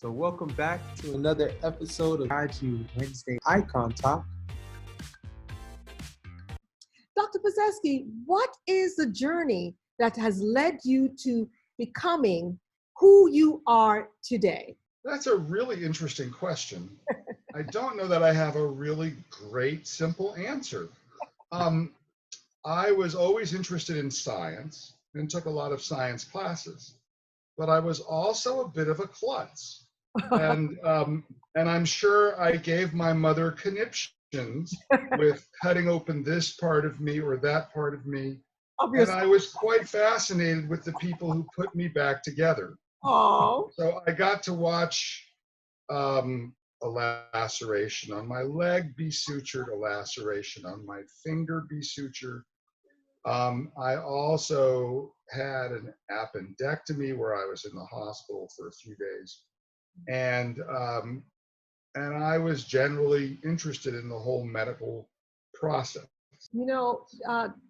So welcome back to another episode of GODSU Wednesday Icon Talk. Dr. Pesetsky, what is the journey that has led you to becoming who you are today? That's a really interesting question. I don't know that I have a really great, simple answer. I was always interested in science and took a lot of science classes, but I was also a bit of a klutz. And I'm sure I gave my mother conniptions with cutting open this part of me or that part of me. Obviously. And I was quite fascinated with the people who put me back together. Oh. So I got to watch a laceration on my leg be sutured, a laceration on my finger be sutured. I also had an appendectomy where I was in the hospital for a few days. And I was generally interested in the whole medical process. You know,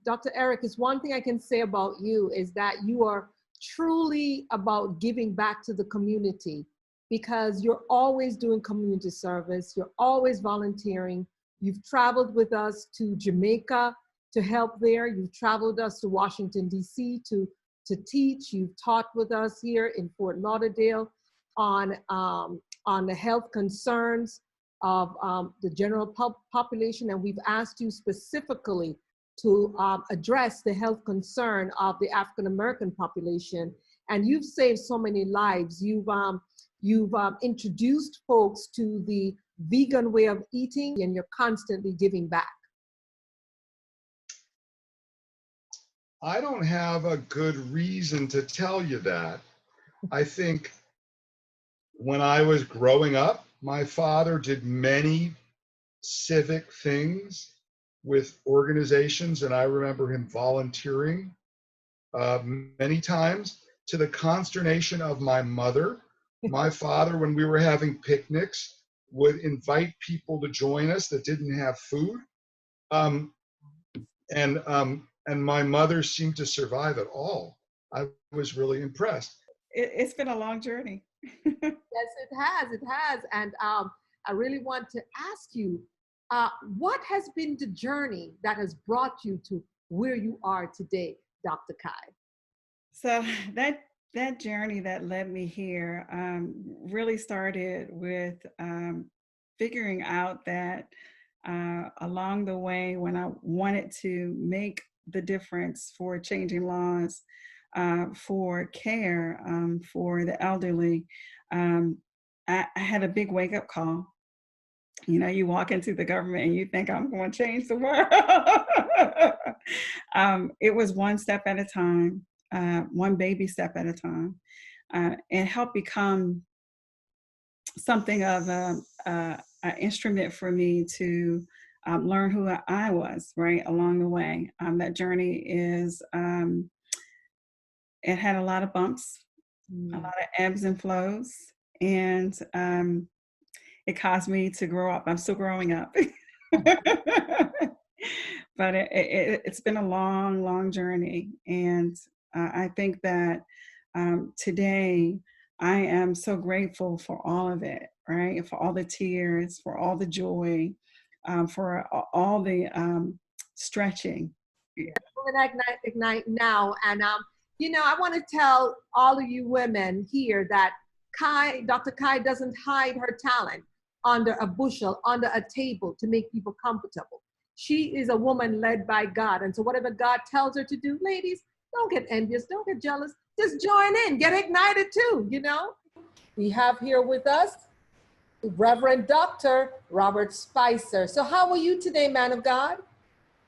Dr. Eric, is one thing I can say about you is that you are truly about giving back to the community, because you're always doing community service. You're always volunteering. You've traveled with us to Jamaica to help there. You've traveled with us to Washington, D.C. to teach. You've taught with us here in Fort Lauderdale on the health concerns of the general population, and we've asked you specifically to address the health concern of the African American population. And you've saved so many lives. You've introduced folks to the vegan way of eating, and you're constantly giving back. I don't have a good reason to tell you that. I think when I was growing up, my father did many civic things with organizations, and I remember him volunteering many times, to the consternation of my mother. My father, when we were having picnics, would invite people to join us that didn't have food. And my mother seemed to survive it all. I was really impressed. It's been a long journey. Yes, it has. And I really want to ask you, what has been the journey that has brought you to where you are today, Dr. Kai? So that journey that led me here really started with figuring out that along the way, when I wanted to make the difference for changing laws for care for the elderly, I had a big wake-up call. You know, you walk into the government and you think, I'm going to change the world. It was one step at a time, one baby step at a time, and help become something of an instrument for me to learn who I was, right, along the way. That journey is, it had a lot of bumps, a lot of ebbs and flows, and it caused me to grow up. I'm still growing up. But it's been a long, long journey. And I think that today I am so grateful for all of it, right? For all the tears, for all the joy, for all the stretching. Yeah. We're going to ignite now. And, you know, I want to tell all of you women here that Dr. Kai doesn't hide her talent under a bushel, under a table to make people comfortable. She is a woman led by God. And so whatever God tells her to do, ladies, don't get envious, don't get jealous, just join in, get ignited too, you know? We have here with us Reverend Dr. Robert Spicer. So how are you today, man of God?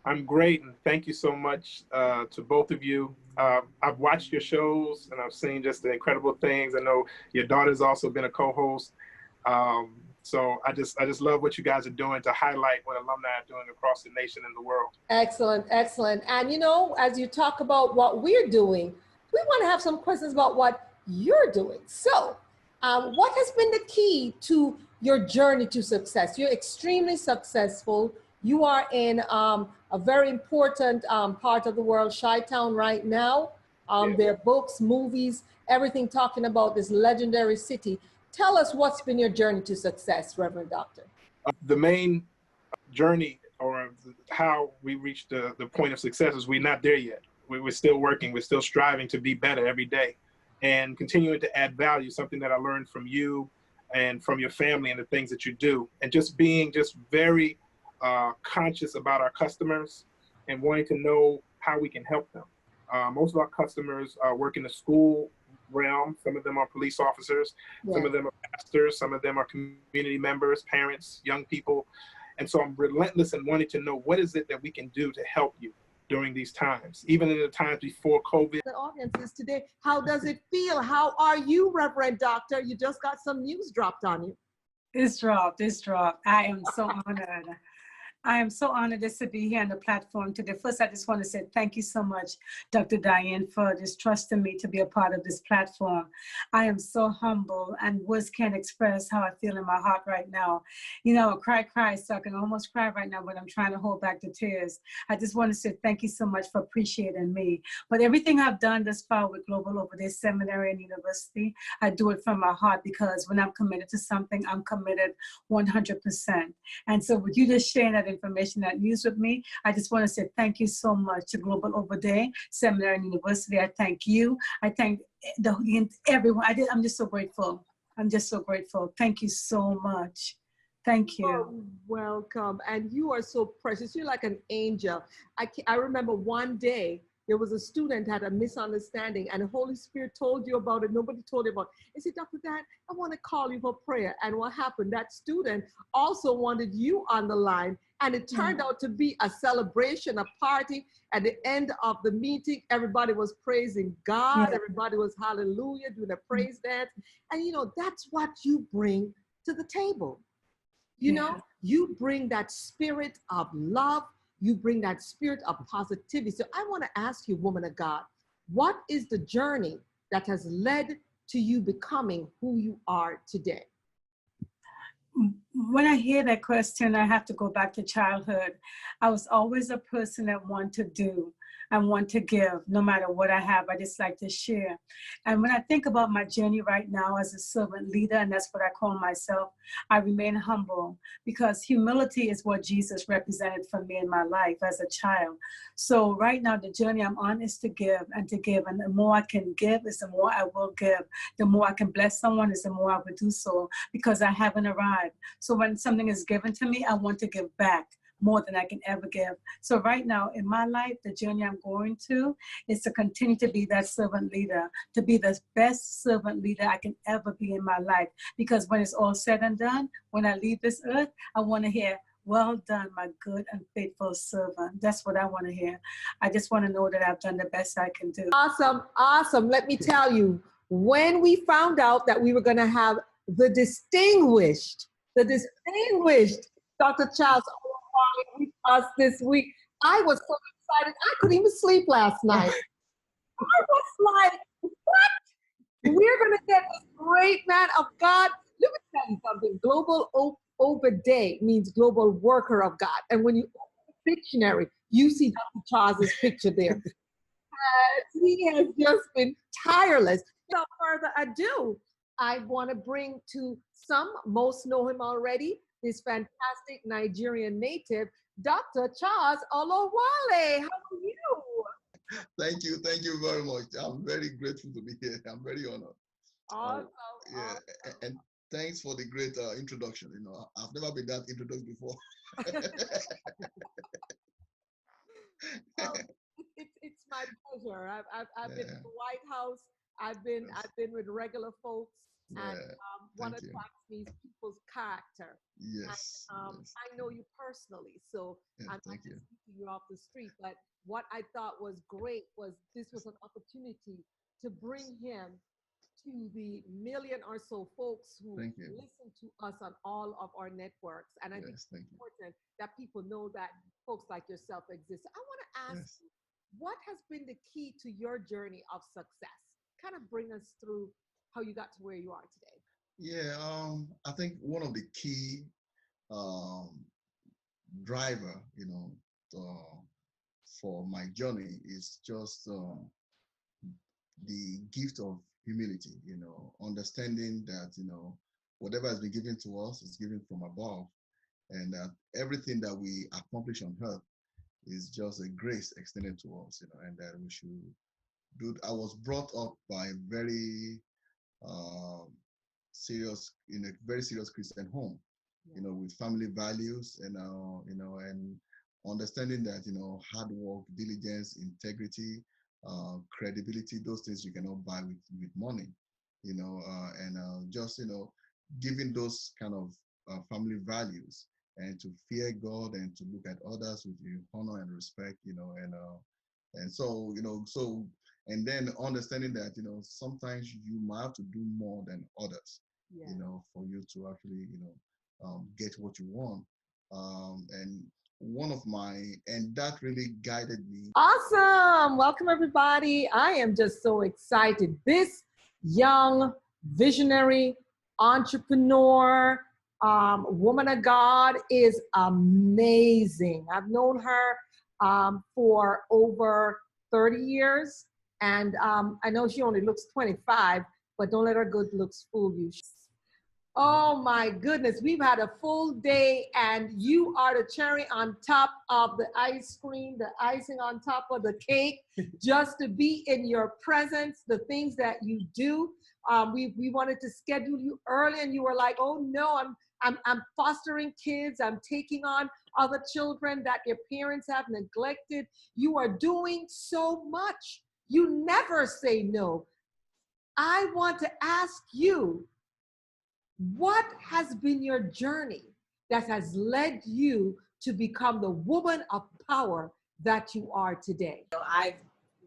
I'm great, and thank you so much to both of you. I've watched your shows, and I've seen just the incredible things. I know your daughter's also been a co-host. So I just love what you guys are doing to highlight what alumni are doing across the nation and the world. Excellent, excellent. And you know, as you talk about what we're doing, we want to have some questions about what you're doing. So what has been the key to your journey to success? You're extremely successful. You are in a very important part of the world, Chi-Town right now. There are books, movies, everything talking about this legendary city. Tell us what's been your journey to success, Reverend Doctor. The main journey or how we reached the point of success is we're not there yet. We're still working. We're still striving to be better every day and continuing to add value, something that I learned from you and from your family and the things that you do. And just being just very conscious about our customers and wanting to know how we can help them. Most of our customers work in the school realm. Some of them are police officers. Yeah. Some of them are pastors. Some of them are community members, parents, young people. And so I'm relentless in wanting to know what is it that we can do to help you during these times, even in the times before COVID. The audience is today, how does it feel? How are you, Reverend Doctor? You just got some news dropped on you. It's dropped. I am so honored. I am so honored just to be here on the platform today. First, I just want to say thank you so much, Dr. Diane, for just trusting me to be a part of this platform. I am so humble, and words can't express how I feel in my heart right now. You know, cry, so I can almost cry right now, but I'm trying to hold back the tears. I just want to say thank you so much for appreciating me. But everything I've done thus far with Global Over There Seminary and University, I do it from my heart, because when I'm committed to something, I'm committed 100%. And so with you just sharing that information, that news with me, I just want to say thank you so much to Global Over There Seminary and University. I thank you. I thank everyone. I'm just so grateful. I'm just so grateful. Thank you so much. Thank you. Oh, welcome. And you are so precious. You're like an angel. I remember one day there was a student had a misunderstanding, and the Holy Spirit told you about it. Nobody told you about it. He said, Dr. Dan, I want to call you for prayer. And what happened? That student also wanted you on the line. And it turned out to be a celebration, a party. At the end of the meeting, everybody was praising God. Yeah. Everybody was hallelujah, doing a praise dance. And you know, that's what you bring to the table. You know, you bring that spirit of love. You bring that spirit of positivity. So I want to ask you, woman of God, what is the journey that has led to you becoming who you are today? When I hear that question, I have to go back to childhood. I was always a person that wanted to do and want to give. No matter what I have, I just like to share. And when I think about my journey right now as a servant leader, and that's what I call myself, I remain humble, because humility is what Jesus represented for me in my life as a child. So right now, the journey I'm on is to give and to give. And the more I can give is the more I will give. The more I can bless someone is the more I will do so, because I haven't arrived. So when something is given to me, I want to give back more than I can ever give. So right now in my life, the journey I'm going to is to continue to be that servant leader, to be the best servant leader I can ever be in my life. Because when it's all said and done, when I leave this earth, I want to hear, well done, my good and faithful servant. That's what I want to hear. I just want to know that I've done the best I can do. Awesome, awesome. Let me tell you, when we found out that we were going to have the distinguished Dr. Charles with us this week, I was so excited. I couldn't even sleep last night. I was like, what? We're going to get this great man of God. Let me tell you something. Global Obadiah means global worker of God. And when you open the dictionary, you see Dr. Charles's picture there. He has just been tireless. Without further ado, I want to bring to some, most know him already, this fantastic Nigerian native, Dr. Charles Olawole. How are you? Thank you very much. I'm very grateful to be here. I'm very honored. Awesome. Awesome. And thanks for the great introduction. You know, I've never been that introduced before. It's my pleasure. I've been in the White House. I've been with regular folks. And what attracts me is people's character. Yes. And, I know you personally, so I'm not just speaking you off the street. But what I thought was great was this was an opportunity to bring him to the million or so folks who listen to us on all of our networks. And I think it's important that people know that folks like yourself exist. I want to ask you, what has been the key to your journey of success? Kind of bring us through how you got to where you are today. Yeah, I think one of the key driver, you know, for my journey is just the gift of humility, you know, understanding that, you know, whatever has been given to us is given from above, and everything that we accomplish on earth is just a grace extended to us, and that we should do. I was brought up by a very serious, in a very serious Christian home, with family values, and and understanding that hard work, diligence, integrity, credibility, those things you cannot buy with money, and just giving those kind of family values, and to fear God and to look at others with honor and respect, and so and then understanding that sometimes you might have to do more than others, for you to actually get what you want, and that really guided me. Awesome. Welcome, everybody. I am just so excited. This young, visionary entrepreneur, woman of God is amazing. I've known her for over 30 years, and I know she only looks 25, but don't let her good looks fool you. Oh my goodness, we've had a full day, and you are the cherry on top of the ice cream, the icing on top of the cake, just to be in your presence, the things that you do. We wanted to schedule you early, and you were like, oh no, I'm fostering kids, I'm taking on other children that your parents have neglected. You are doing so much. You never say no. I want to ask you, what has been your journey that has led you to become the woman of power that you are today? I've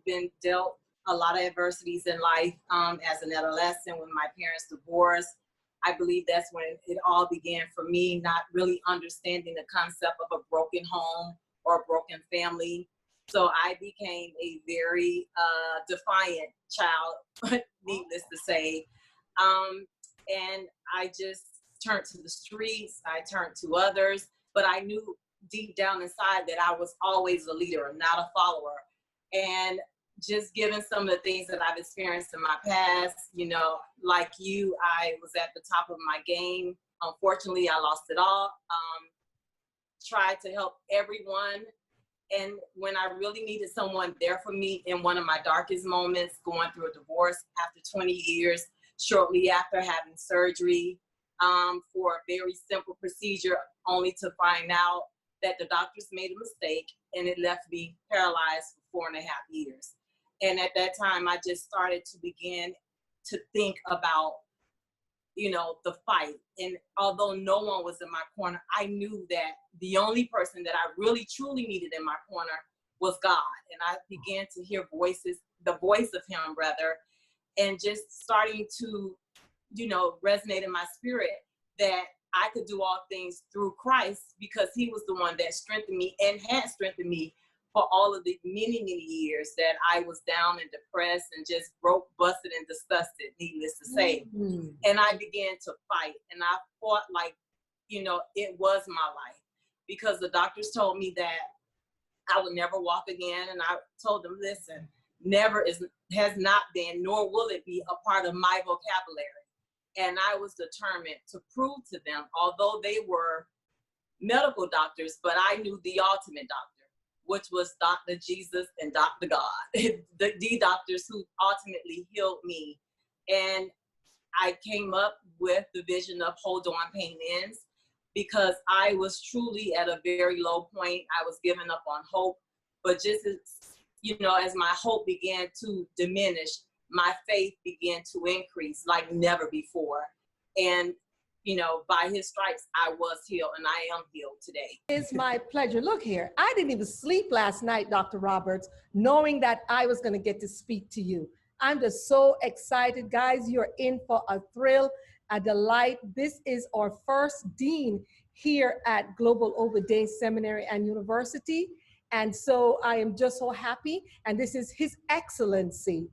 been dealt a lot of adversities in life as an adolescent when my parents divorced. I believe that's when it all began for me, not really understanding the concept of a broken home or a broken family. So I became a very defiant child, needless to say. And I just turned to the streets, I turned to others, but I knew deep down inside that I was always a leader, not a follower. And just given some of the things that I've experienced in my past, like you, I was at the top of my game. Unfortunately, I lost it all. Tried to help everyone. And when I really needed someone there for me in one of my darkest moments, going through a divorce after 20 years, shortly after having surgery for a very simple procedure, only to find out that the doctors made a mistake and it left me paralyzed for 4.5 years. And at that time, I just started to begin to think about, the fight. And although no one was in my corner, I knew that the only person that I really truly needed in my corner was God. And I began to hear voices, the voice of him rather, and just starting to, resonate in my spirit that I could do all things through Christ, because he was the one that strengthened me and had strengthened me for all of the many, many years that I was down and depressed and just broke, busted, and disgusted, needless to say. Mm-hmm. And I began to fight, and I fought like, it was my life, because the doctors told me that I would never walk again. And I told them, listen, never has not been, nor will it be a part of my vocabulary. And I was determined to prove to them, although they were medical doctors, but I knew the ultimate doctor, which was Dr. Jesus and Dr. God, the doctors who ultimately healed me. And I came up with the vision of Hold On, Pain Ends, because I was truly at a very low point. I was giving up on hope, but just as my hope began to diminish, my faith began to increase like never before. And, by his stripes, I was healed, and I am healed today. It's my pleasure. Look here, I didn't even sleep last night, Dr. Roberts, knowing that I was going to get to speak to you. I'm just so excited. Guys, you're in for a thrill, a delight. This is our first dean here at Global Over Day Seminary and University. And so I am just so happy. And this is His Excellency,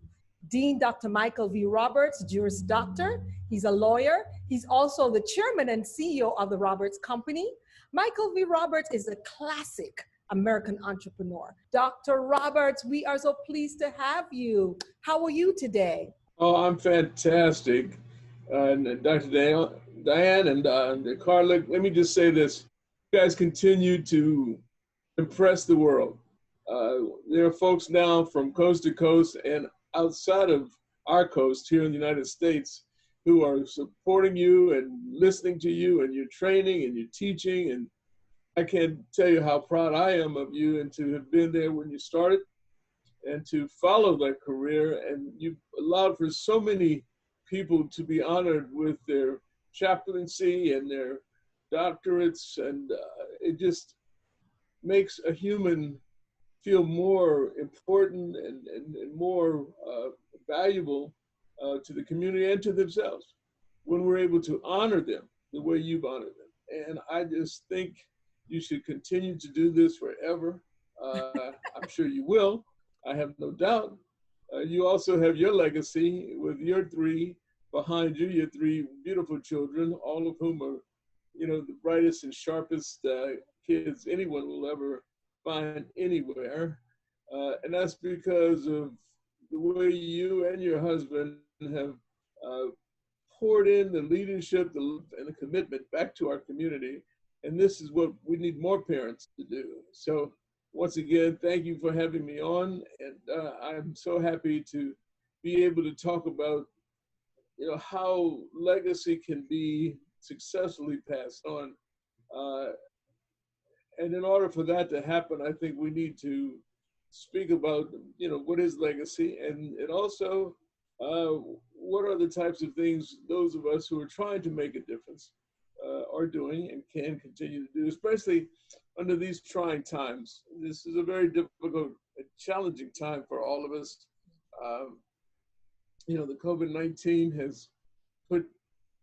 Dean Dr. Michael V. Roberts, Juris Doctor. He's a lawyer. He's also the chairman and CEO of the Roberts Company. Michael V. Roberts is a classic American entrepreneur. Dr. Roberts, we are so pleased to have you. How are you today? Oh, I'm fantastic. And Dr. Daniel, Diane and Carlene, let me just say this. You guys continue to impress the world. There are folks now from coast to coast and outside of our coast here in the United States who are supporting you and listening to you and your training and your teaching. And I can't tell you how proud I am of you and to have been there when you started and to follow that career. And you've allowed for so many people to be honored with their chaplaincy and their doctorates. And it just makes a human feel more important and more valuable to the community and to themselves when we're able to honor them the way you've honored them. And I just think you should continue to do this forever. I'm sure you will. I have no doubt. You also have your legacy with your three behind you, your three beautiful children, all of whom are, you know, the brightest and sharpest kids anyone will ever find anywhere. And that's because of the way you and your husband have poured in the leadership and the commitment back to our community. And this is what we need more parents to do. So once again, thank you for having me on. And I'm so happy to be able to talk about, you know, how legacy can be successfully passed on. And in order for that to happen, I think we need to speak about, you know, what is legacy, and also what are the types of things those of us who are trying to make a difference are doing and can continue to do, especially under these trying times. This is a very difficult and challenging time for all of us. You know, the COVID-19 has put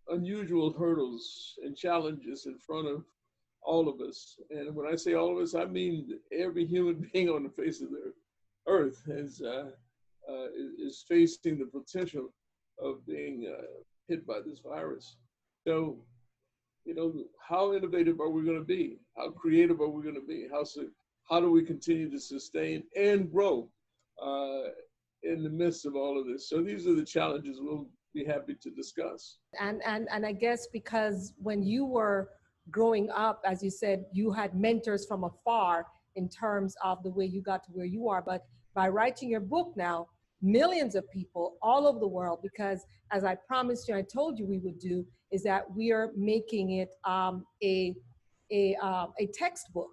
unusual hurdles and challenges in front of all of us. And when I say all of us, I mean every human being on the face of the earth is facing the potential of being hit by this virus. So, you know, how innovative are we going to be? How creative are we going to be? How do we continue to sustain and grow in the midst of all of this? So these are the challenges we'll be happy to discuss. And I guess because when you were growing up, as you said, you had mentors from afar in terms of the way you got to where you are. But by writing your book now, millions of people all over the world, because as I promised you, I told you we would do, is that we are making it a textbook.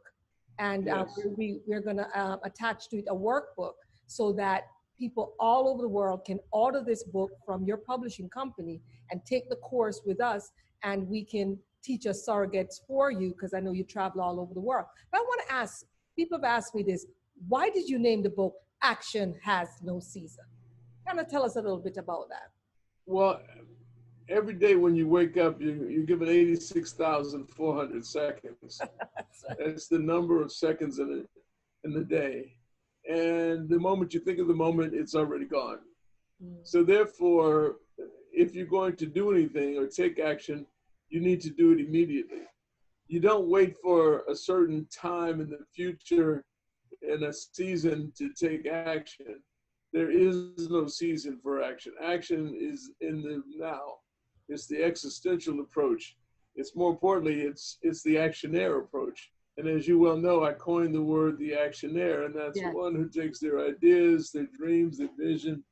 And yes. we're going to attach to it a workbook so that people all over the world can order this book from your publishing company and take the course with us, and we can teach us surrogates for you, because I know you travel all over the world. But I want to ask, people have asked me this, why did you name the book Action Has No Season? Kind of tell us a little bit about that. Well, every day when you wake up, you're given 86,400 seconds. That's the number of seconds in the day. And the moment you think of the moment, it's already gone. So therefore, if you're going to do anything or take action, you need to do it immediately. You don't wait for a certain time in the future in a season to take action. There is no season for action. Action is in the now. It's the existential approach. It's more importantly, it's the actionaire approach. And as you well know, I coined the word the actionaire, and that's one who takes their ideas, their dreams, their vision,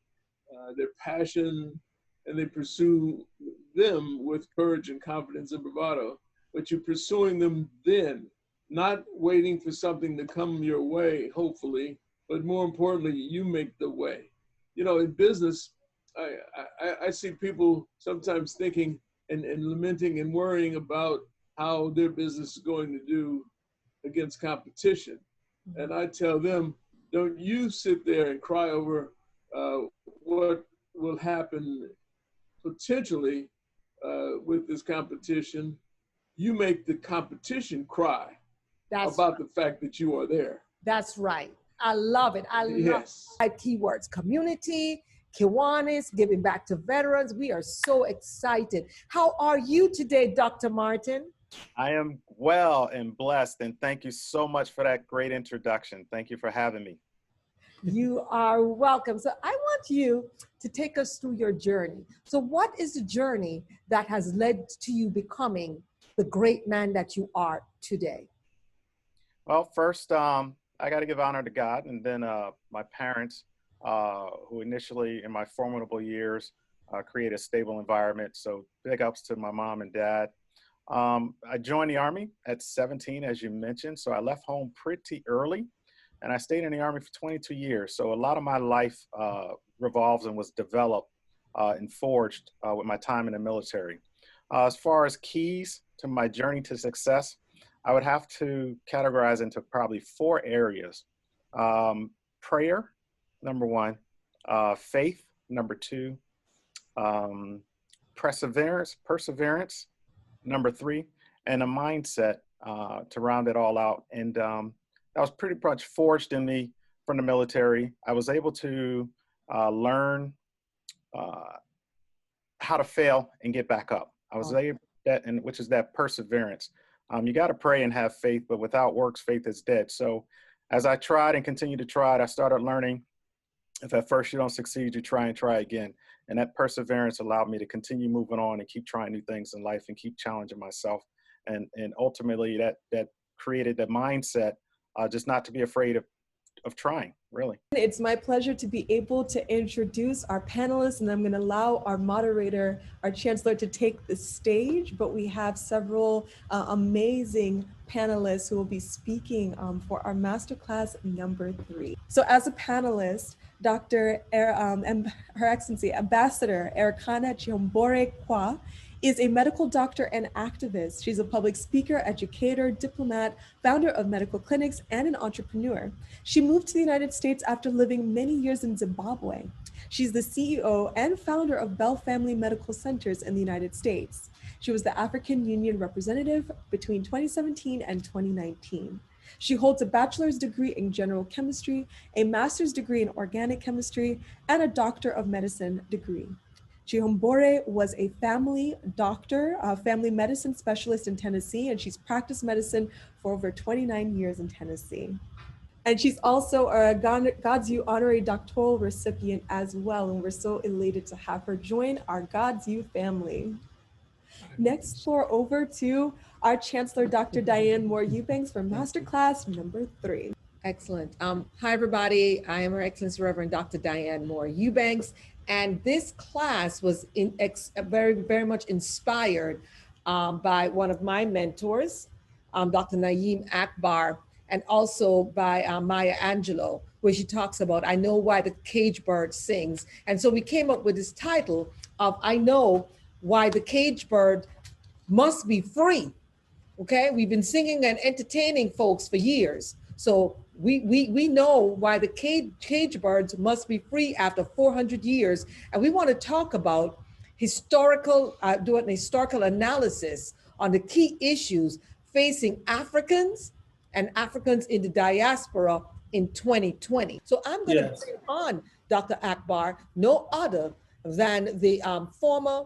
their passion, and they pursue them with courage and confidence and bravado. But you're pursuing them then, not waiting for something to come your way, hopefully, but more importantly, you make the way. You know, in business, I see people sometimes thinking and lamenting and worrying about how their business is going to do against competition. And I tell them, don't you sit there and cry over what will happen potentially with this competition. You make the competition cry about the fact that you are there. That's right. I love it. I love my keywords: community, Kiwanis, giving back to veterans. We are so excited. How are you today, Dr. Martin? I am well and blessed, and thank you so much for that great introduction. Thank you for having me. You are welcome. So I want you to take us through your journey. So what is the journey that has led to you becoming the great man that you are today? Well, first, I got to give honor to God, and then my parents, who initially in my formidable years created a stable environment. So big ups to my mom and dad. I joined the Army at 17, as you mentioned. So I left home pretty early, and I stayed in the Army for 22 years. So a lot of my life revolves and was developed and forged with my time in the military. As far as keys to my journey to success, I would have to categorize into probably 4 areas. Prayer, number 1. Faith, number 2. Perseverance, number 3. And a mindset to round it all out. And that was pretty much forged in me from the military. I was able to learn how to fail and get back up. I was able that, and which is that perseverance. You got to pray and have faith, but without works, faith is dead. So as I tried and continued to try it, I started learning if at first you don't succeed, you try and try again. And that perseverance allowed me to continue moving on and keep trying new things in life and keep challenging myself. And ultimately that created the mindset just not to be afraid of trying, really. It's my pleasure to be able to introduce our panelists, and I'm going to allow our moderator, our Chancellor, to take the stage, but we have several amazing panelists who will be speaking for our masterclass number 3. So as a panelist, Her Excellency Ambassador Ericana Giombore-Quao is a medical doctor and activist. She's a public speaker, educator, diplomat, founder of medical clinics, and an entrepreneur. She moved to the United States after living many years in Zimbabwe. She's the CEO and founder of Bell Family Medical Centers in the United States. She was the African Union representative between 2017 and 2019. She holds a bachelor's degree in general chemistry, a master's degree in organic chemistry, and a doctor of medicine degree. Chihombori was a family doctor, a family medicine specialist in Tennessee, and she's practiced medicine for over 29 years in Tennessee. And she's also a GODSU honorary doctoral recipient as well, and we're so elated to have her join our GODSU family. Next, floor over to our Chancellor, Dr. Diane Moore-Eubanks for masterclass number 3. Excellent. Hi, everybody. I am Her Excellency Reverend Dr. Diane Moore-Eubanks. And this class was very, very much inspired by one of my mentors, Dr. Naeem Akbar, and also by Maya Angelou, where she talks about, I know why the cage bird sings. And so we came up with this title of, I know why the cage bird must be free. Okay, we've been singing and entertaining folks for years. So we know why the cage birds must be free after 400 years. And we want to talk about do an historical analysis on the key issues facing Africans and Africans in the diaspora in 2020. So I'm going to bring on Dr. Akbar, no other than the former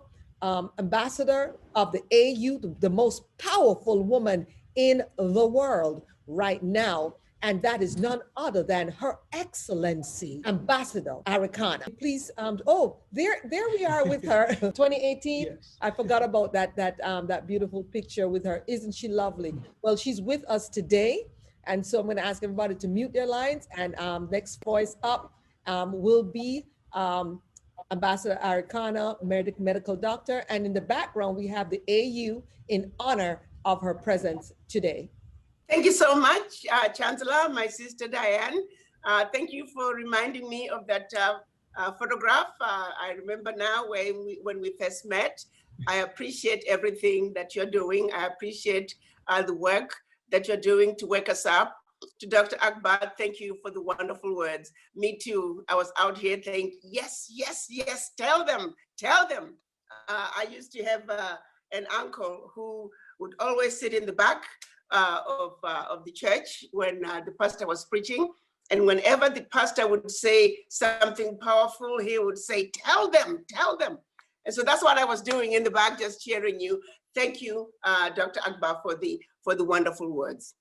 ambassador of the AU, the most powerful woman in the world right now. And that is none other than Her Excellency Ambassador Arikana. Please, there we are with her. 2018. Yes. I forgot about that beautiful picture with her. Isn't she lovely? Well, she's with us today, and so I'm going to ask everybody to mute their lines. And next voice up will be Ambassador Arikana, medical doctor, and in the background we have the AU in honor of her presence today. Thank you so much, Chancellor, my sister Diane. Thank you for reminding me of that photograph. I remember now when we first met. I appreciate everything that you're doing. I appreciate the work that you're doing to wake us up. To Dr. Akbar, thank you for the wonderful words. Me too. I was out here thinking, yes, yes, yes, tell them, tell them. I used to have an uncle who would always sit in the back of the church when the pastor was preaching. And whenever the pastor would say something powerful, he would say, tell them, tell them. And so that's what I was doing in the back, just cheering you. Thank you, Dr. Akbar, for the wonderful words.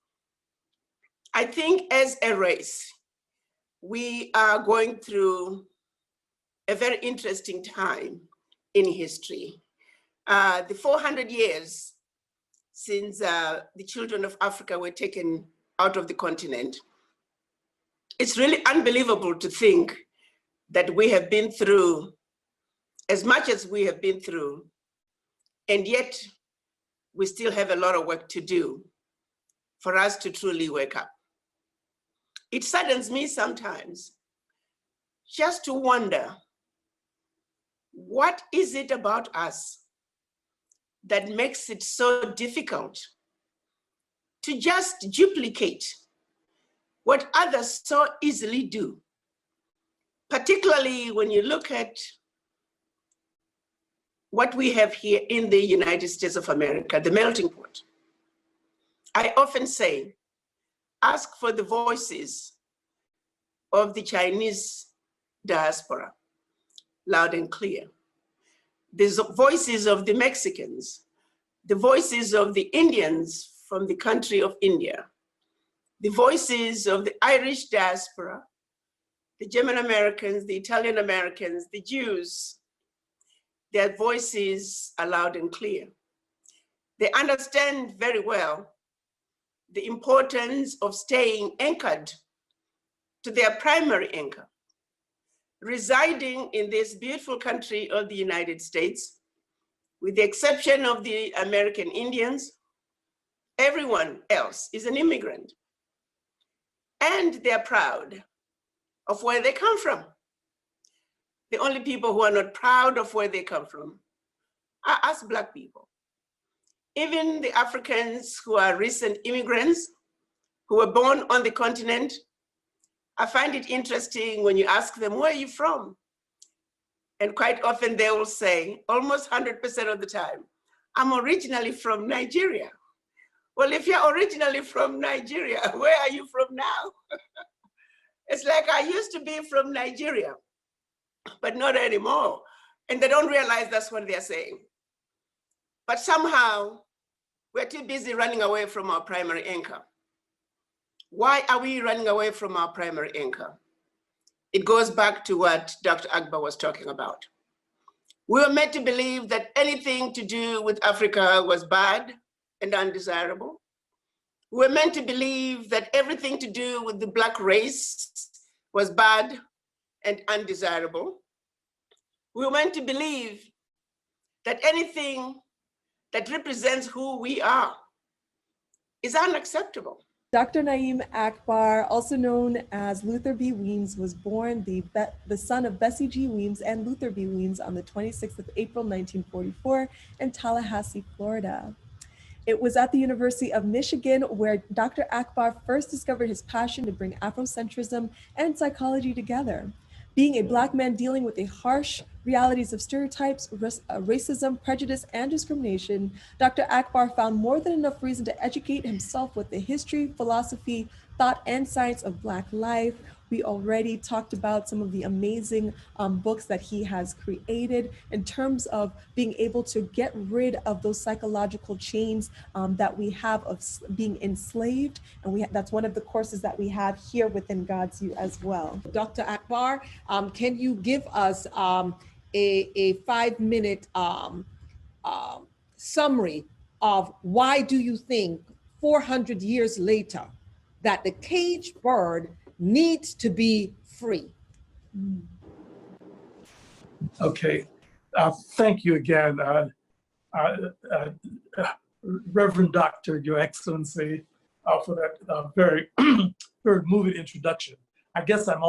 I think as a race, we are going through a very interesting time in history. The 400 years since the children of Africa were taken out of the continent, it's really unbelievable to think that we have been through as much as we have been through, and yet we still have a lot of work to do for us to truly wake up. It saddens me sometimes just to wonder, what is it about us that makes it so difficult to just duplicate what others so easily do? Particularly when you look at what we have here in the United States of America, the melting pot. I often say, ask for the voices of the Chinese diaspora, loud and clear. The voices of the Mexicans, the voices of the Indians from the country of India, the voices of the Irish diaspora, the German Americans, the Italian Americans, the Jews. Their voices are loud and clear. They understand very well the importance of staying anchored to their primary anchor, residing in this beautiful country of the United States, with the exception of the American Indians. Everyone else is an immigrant, and they're proud of where they come from. The only people who are not proud of where they come from are us Black people. Even the Africans who are recent immigrants, who were born on the continent, I find it interesting when you ask them, where are you from? And quite often they will say, almost 100% of the time, I'm originally from Nigeria. Well, if you're originally from Nigeria, where are you from now? It's like, I used to be from Nigeria, but not anymore. And they don't realize that's what they're saying. But somehow, we're too busy running away from our primary anchor. Why are we running away from our primary anchor? It goes back to what Dr. Akbar was talking about. We were meant to believe that anything to do with Africa was bad and undesirable. We were meant to believe that everything to do with the Black race was bad and undesirable. We were meant to believe that anything that represents who we are is unacceptable. Dr. Naeem Akbar, also known as Luther B. Weems, was born the son of Bessie G. Weems and Luther B. Weems on the 26th of April, 1944 in Tallahassee, Florida. It was at the University of Michigan where Dr. Akbar first discovered his passion to bring Afrocentrism and psychology together. Being a Black man dealing with the harsh realities of stereotypes, racism, prejudice, and discrimination, Dr. Akbar found more than enough reason to educate himself with the history, philosophy, thought, and science of Black life. We already talked about some of the amazing books that he has created in terms of being able to get rid of those psychological chains that we have of being enslaved. And that's one of the courses that we have here within GODSU as well. Dr. Akbar, can you give us a 5-minute summary of why do you think 400 years later that the caged bird needs to be free? Okay, thank you again, Reverend Doctor, Your Excellency, for that very, very moving introduction. I guess I'm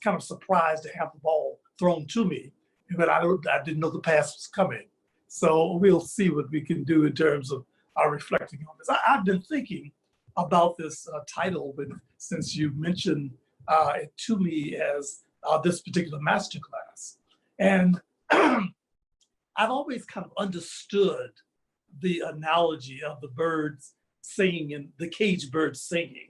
kind of surprised to have the ball thrown to me, but I didn't know the pass was coming. So we'll see what we can do in terms of our reflecting on this. I've been thinking about this title, but since you mentioned it to me as this particular masterclass. And I've always kind of understood the analogy of the birds singing and the caged birds singing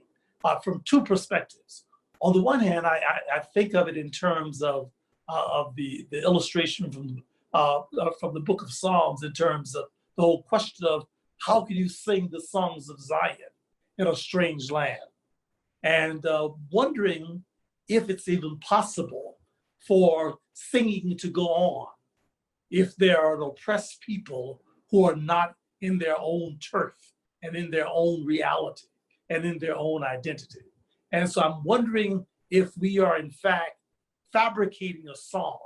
from two perspectives. On the one hand, I think of it in terms of the illustration from the book of Psalms, in terms of the whole question of how can you sing the songs of Zion in a strange land? and wondering if it's even possible for singing to go on if there are oppressed people who are not in their own turf and in their own reality and in their own identity. And so I'm wondering if we are in fact fabricating a song,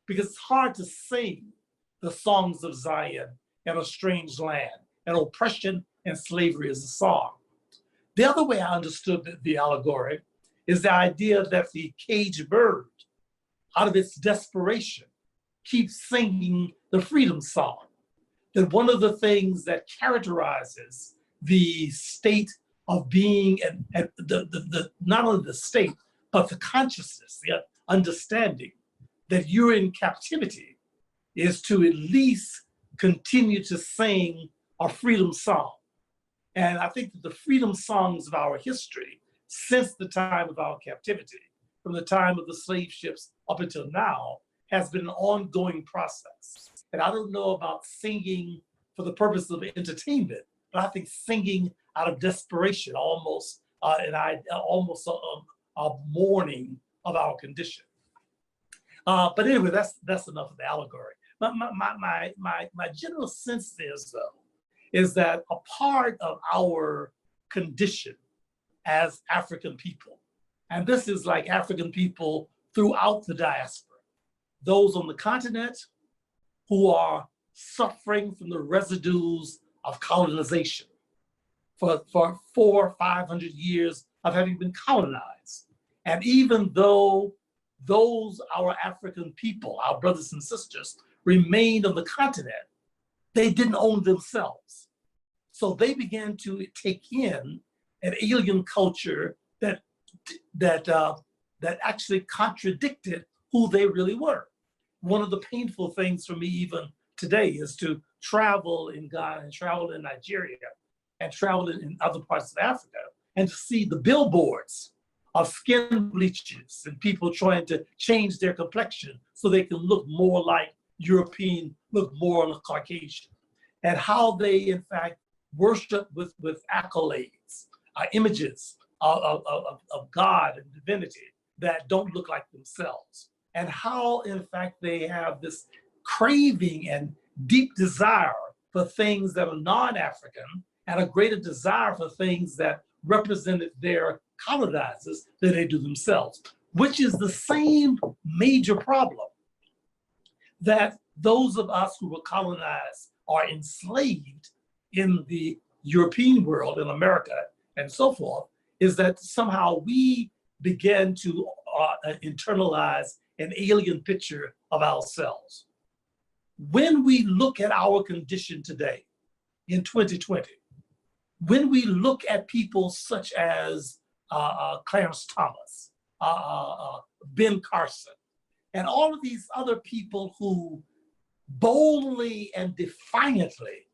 because it's hard to sing the songs of Zion in a strange land, and oppression and slavery is a song. The other way I understood the allegory is the idea that the caged bird, out of its desperation, keeps singing the freedom song. That one of the things that characterizes the state of being, and not only the state, but the consciousness, the understanding that you're in captivity, is to at least continue to sing a freedom song. And I think that the freedom songs of our history, since the time of our captivity, from the time of the slave ships up until now, has been an ongoing process. And I don't know about singing for the purpose of entertainment, but I think singing out of desperation, almost a mourning of our condition. But anyway, that's enough of the allegory. My general sense is that a part of our condition as African people, and this is like African people throughout the diaspora, those on the continent who are suffering from the residues of colonization for 400 or 500 years of having been colonized. And even though those, our African people, our brothers and sisters, remained on the continent, they didn't own themselves. So they began to take in an alien culture that actually contradicted who they really were. One of the painful things for me even today is to travel in Ghana and travel in Nigeria and travel in other parts of Africa and to see the billboards of skin bleaches and people trying to change their complexion so they can look more like European, look more like Caucasian, and how they in fact worship with accolades, images of God and divinity that don't look like themselves, and how in fact they have this craving and deep desire for things that are non-African and a greater desire for things that represented their colonizers than they do themselves, which is the same major problem that those of us who were colonized are enslaved in the European world, in America and so forth, is that somehow we began to internalize an alien picture of ourselves. When we look at our condition today in 2020, when we look at people such as Clarence Thomas, Ben Carson, and all of these other people who boldly and defiantly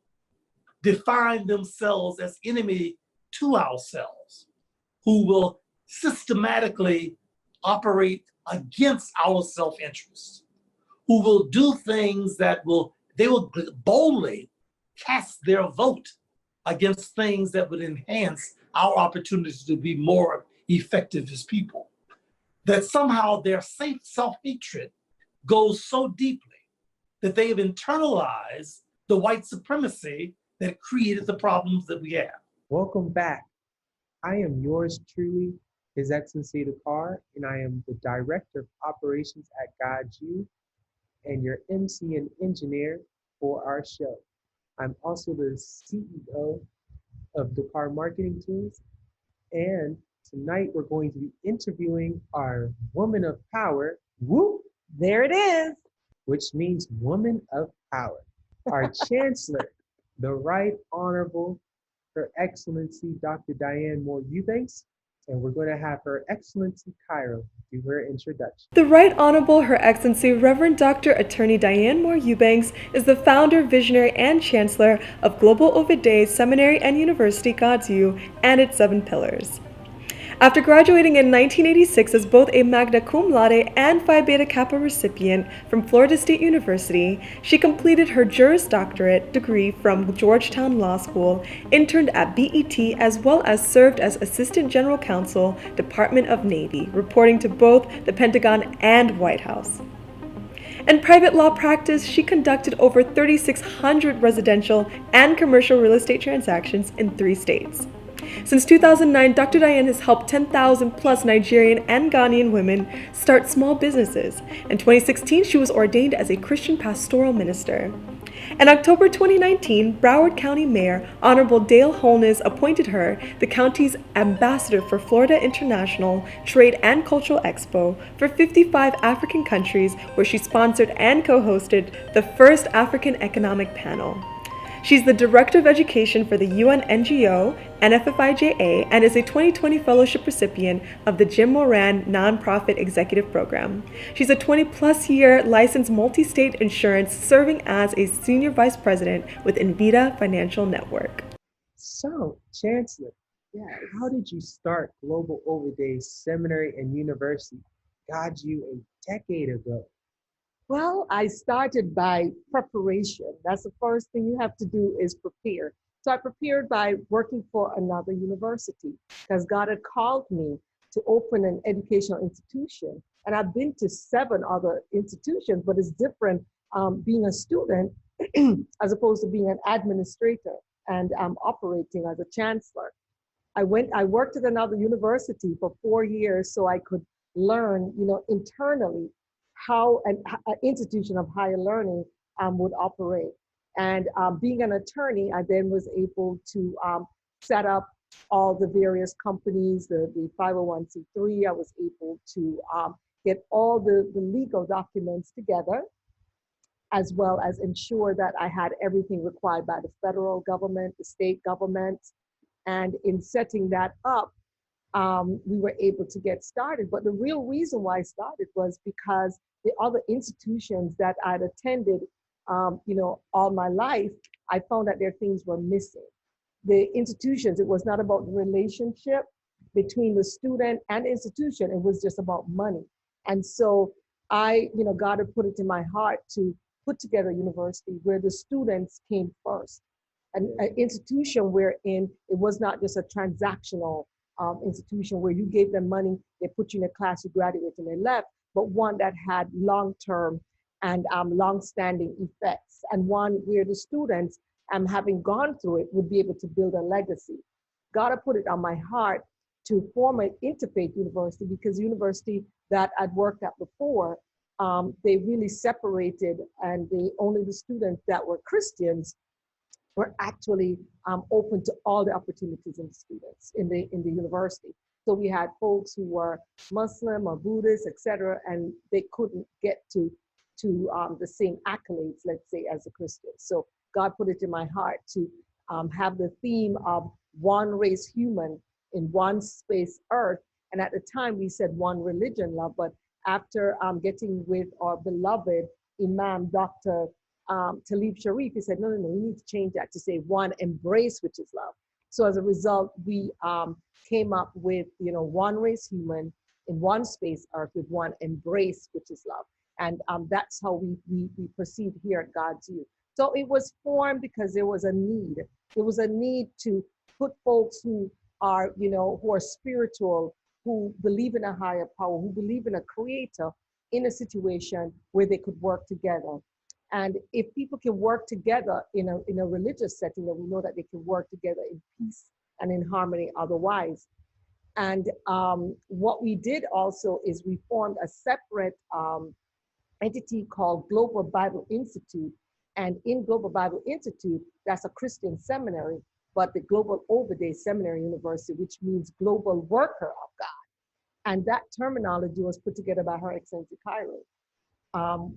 define themselves as enemy to ourselves, who will systematically operate against our self-interest, who will do things that they will boldly cast their vote against things that would enhance our opportunities to be more effective as people. That somehow their self-hatred goes so deeply that they have internalized the white supremacy that created the problems that we have. Welcome back. I am yours truly, His Excellency Akbar, and I am the Director of Operations at GODSU and your MC and engineer for our show. I'm also the CEO of Dakar Marketing Teams, and tonight we're going to be interviewing our woman of power, whoop, there it is, which means woman of power, our Chancellor, the Right Honorable Her Excellency Dr. Diane Moore-Eubanks, and we're going to have Her Excellency Cairo do her introduction. The Right Honorable Her Excellency Reverend Dr. Attorney Diane Moore-Eubanks is the founder, visionary, and chancellor of Global Ovid Day Seminary and University GODSU and its 7 pillars. After graduating in 1986 as both a magna cum laude and Phi Beta Kappa recipient from Florida State University, she completed her Juris Doctorate degree from Georgetown Law School, interned at BET, as well as served as Assistant General Counsel, Department of Navy, reporting to both the Pentagon and White House. In private law practice, she conducted over 3,600 residential and commercial real estate transactions in 3 states. Since 2009, Dr. Diane has helped 10,000 plus Nigerian and Ghanaian women start small businesses. In 2016, she was ordained as a Christian pastoral minister. In October 2019, Broward County Mayor Honorable Dale Holness appointed her the county's ambassador for Florida International Trade and Cultural Expo for 55 African countries, where she sponsored and co-hosted the first African Economic Panel. She's the Director of Education for the UN NGO, NFFIJA, and is a 2020 fellowship recipient of the Jim Moran Nonprofit Executive Program. She's a 20-plus year licensed multi-state insurance, serving as a Senior Vice President with Invita Financial Network. So, Chancellor, how did you start Global Overday Seminary and University, GODSU, a decade ago? Well, I started by preparation. That's the first thing you have to do, is prepare. So I prepared by working for another university, because God had called me to open an educational institution. And I've been to 7 other institutions, but it's different being a student as opposed to being an administrator and operating as a chancellor. I worked at another university for 4 years so I could learn, internally how an institution of higher learning would operate. And being an attorney, I then was able to set up all the various companies, the 501c3. I was able to get all the legal documents together, as well as ensure that I had everything required by the federal government, the state government. And in setting that up, we were able to get started. But the real reason why I started was because the other institutions that I'd attended, all my life, I found that their things were missing. The institutions, it was not about the relationship between the student and the institution. It was just about money. And so God had put it in my heart to put together a university where the students came first, an institution wherein it was not just a transactional institution where you gave them money, they put you in a class, you graduated and they left, but one that had long-term and long-standing effects, and one where the students, having gone through it, would be able to build a legacy. God had put it on my heart to form an interfaith university, because the university that I'd worked at before, they really separated, and only the students that were Christians were actually open to all the opportunities in the students in the university. So we had folks who were Muslim or Buddhist, etc., and they couldn't get to the same accolades, let's say, as a Christian. So God put it in my heart to have the theme of one race human in one space earth. And at the time we said one religion, love, but after getting with our beloved Imam, Dr. Talib Sharif, he said, no, we need to change that to say one embrace, which is love. So as a result, we came up with, one race human in one space earth with one embrace, which is love. And that's how we proceed here at GODSU. So it was formed because there was a need. There was a need to put folks who are, who are spiritual, who believe in a higher power, who believe in a creator, in a situation where they could work together. And if people can work together in a religious setting, then we know that they can work together in peace and in harmony otherwise. And what we did also is we formed a separate entity called Global Bible Institute. And in Global Bible Institute, that's a Christian seminary, but the Global Overday Seminary University, which means global worker of God. And that terminology was put together by Her Excellency Cairo.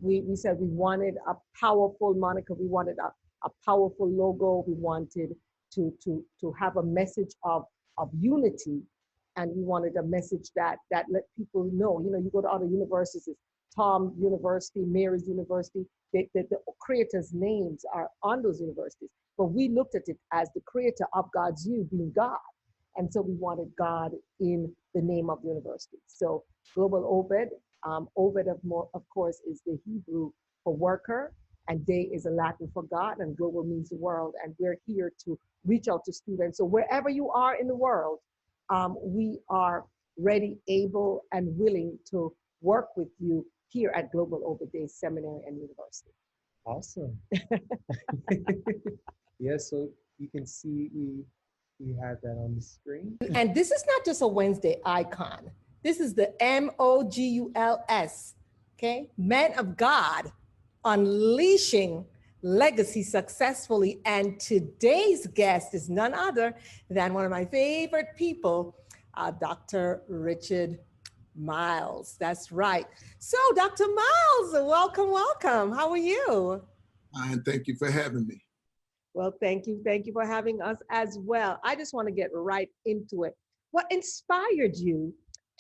We said we wanted a powerful moniker, we wanted a powerful logo, we wanted to have a message of unity, and we wanted a message that let people know, you go to other universities, Tom University, Mary's University, the creators' names are on those universities, but we looked at it as the creator of GODSU being God. And so we wanted God in the name of the university. So Global Obed, Obed of course is the Hebrew for worker, and Day is a Latin for God, and global means the world. And we're here to reach out to students. So wherever you are in the world, we are ready, able, and willing to work with you here at Global Obed Day Seminary and University. Awesome. Yeah, so you can see we have that on the screen. And this is not just a Wednesday icon. This is the MOGULS, okay? Men of God unleashing legacy successfully. And today's guest is none other than one of my favorite people, Dr. Richard Myles. That's right. So Dr. Myles, welcome, welcome. How are you? And thank you for having me. Well, thank you. Thank you for having us as well. I just want to get right into it. What inspired you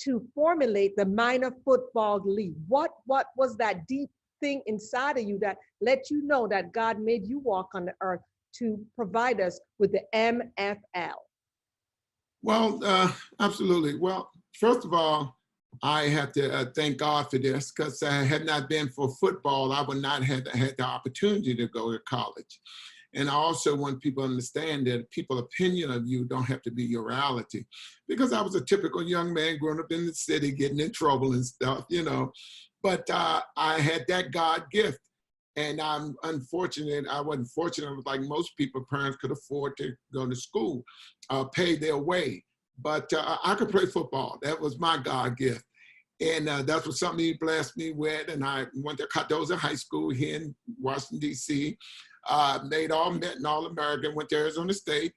to formulate the Minor Football League? What was that deep thing inside of you that let you know that God made you walk on the earth to provide us with the MFL? Well, absolutely. Well, first of all, I have to thank God for this, because had not been for football, I would not have had the opportunity to go to college. And I also want people to understand that people's opinion of you don't have to be your reality. Because I was a typical young man growing up in the city, getting in trouble and stuff, you know. But I had that God gift. And I'm unfortunate, I wasn't fortunate like most people, parents could afford to go to school, pay their way. But I could play football. That was my God gift. And that's what something he blessed me with. And I went to Cardozo High School here in Washington, D.C. Made All-Met and All-American, went to Arizona State.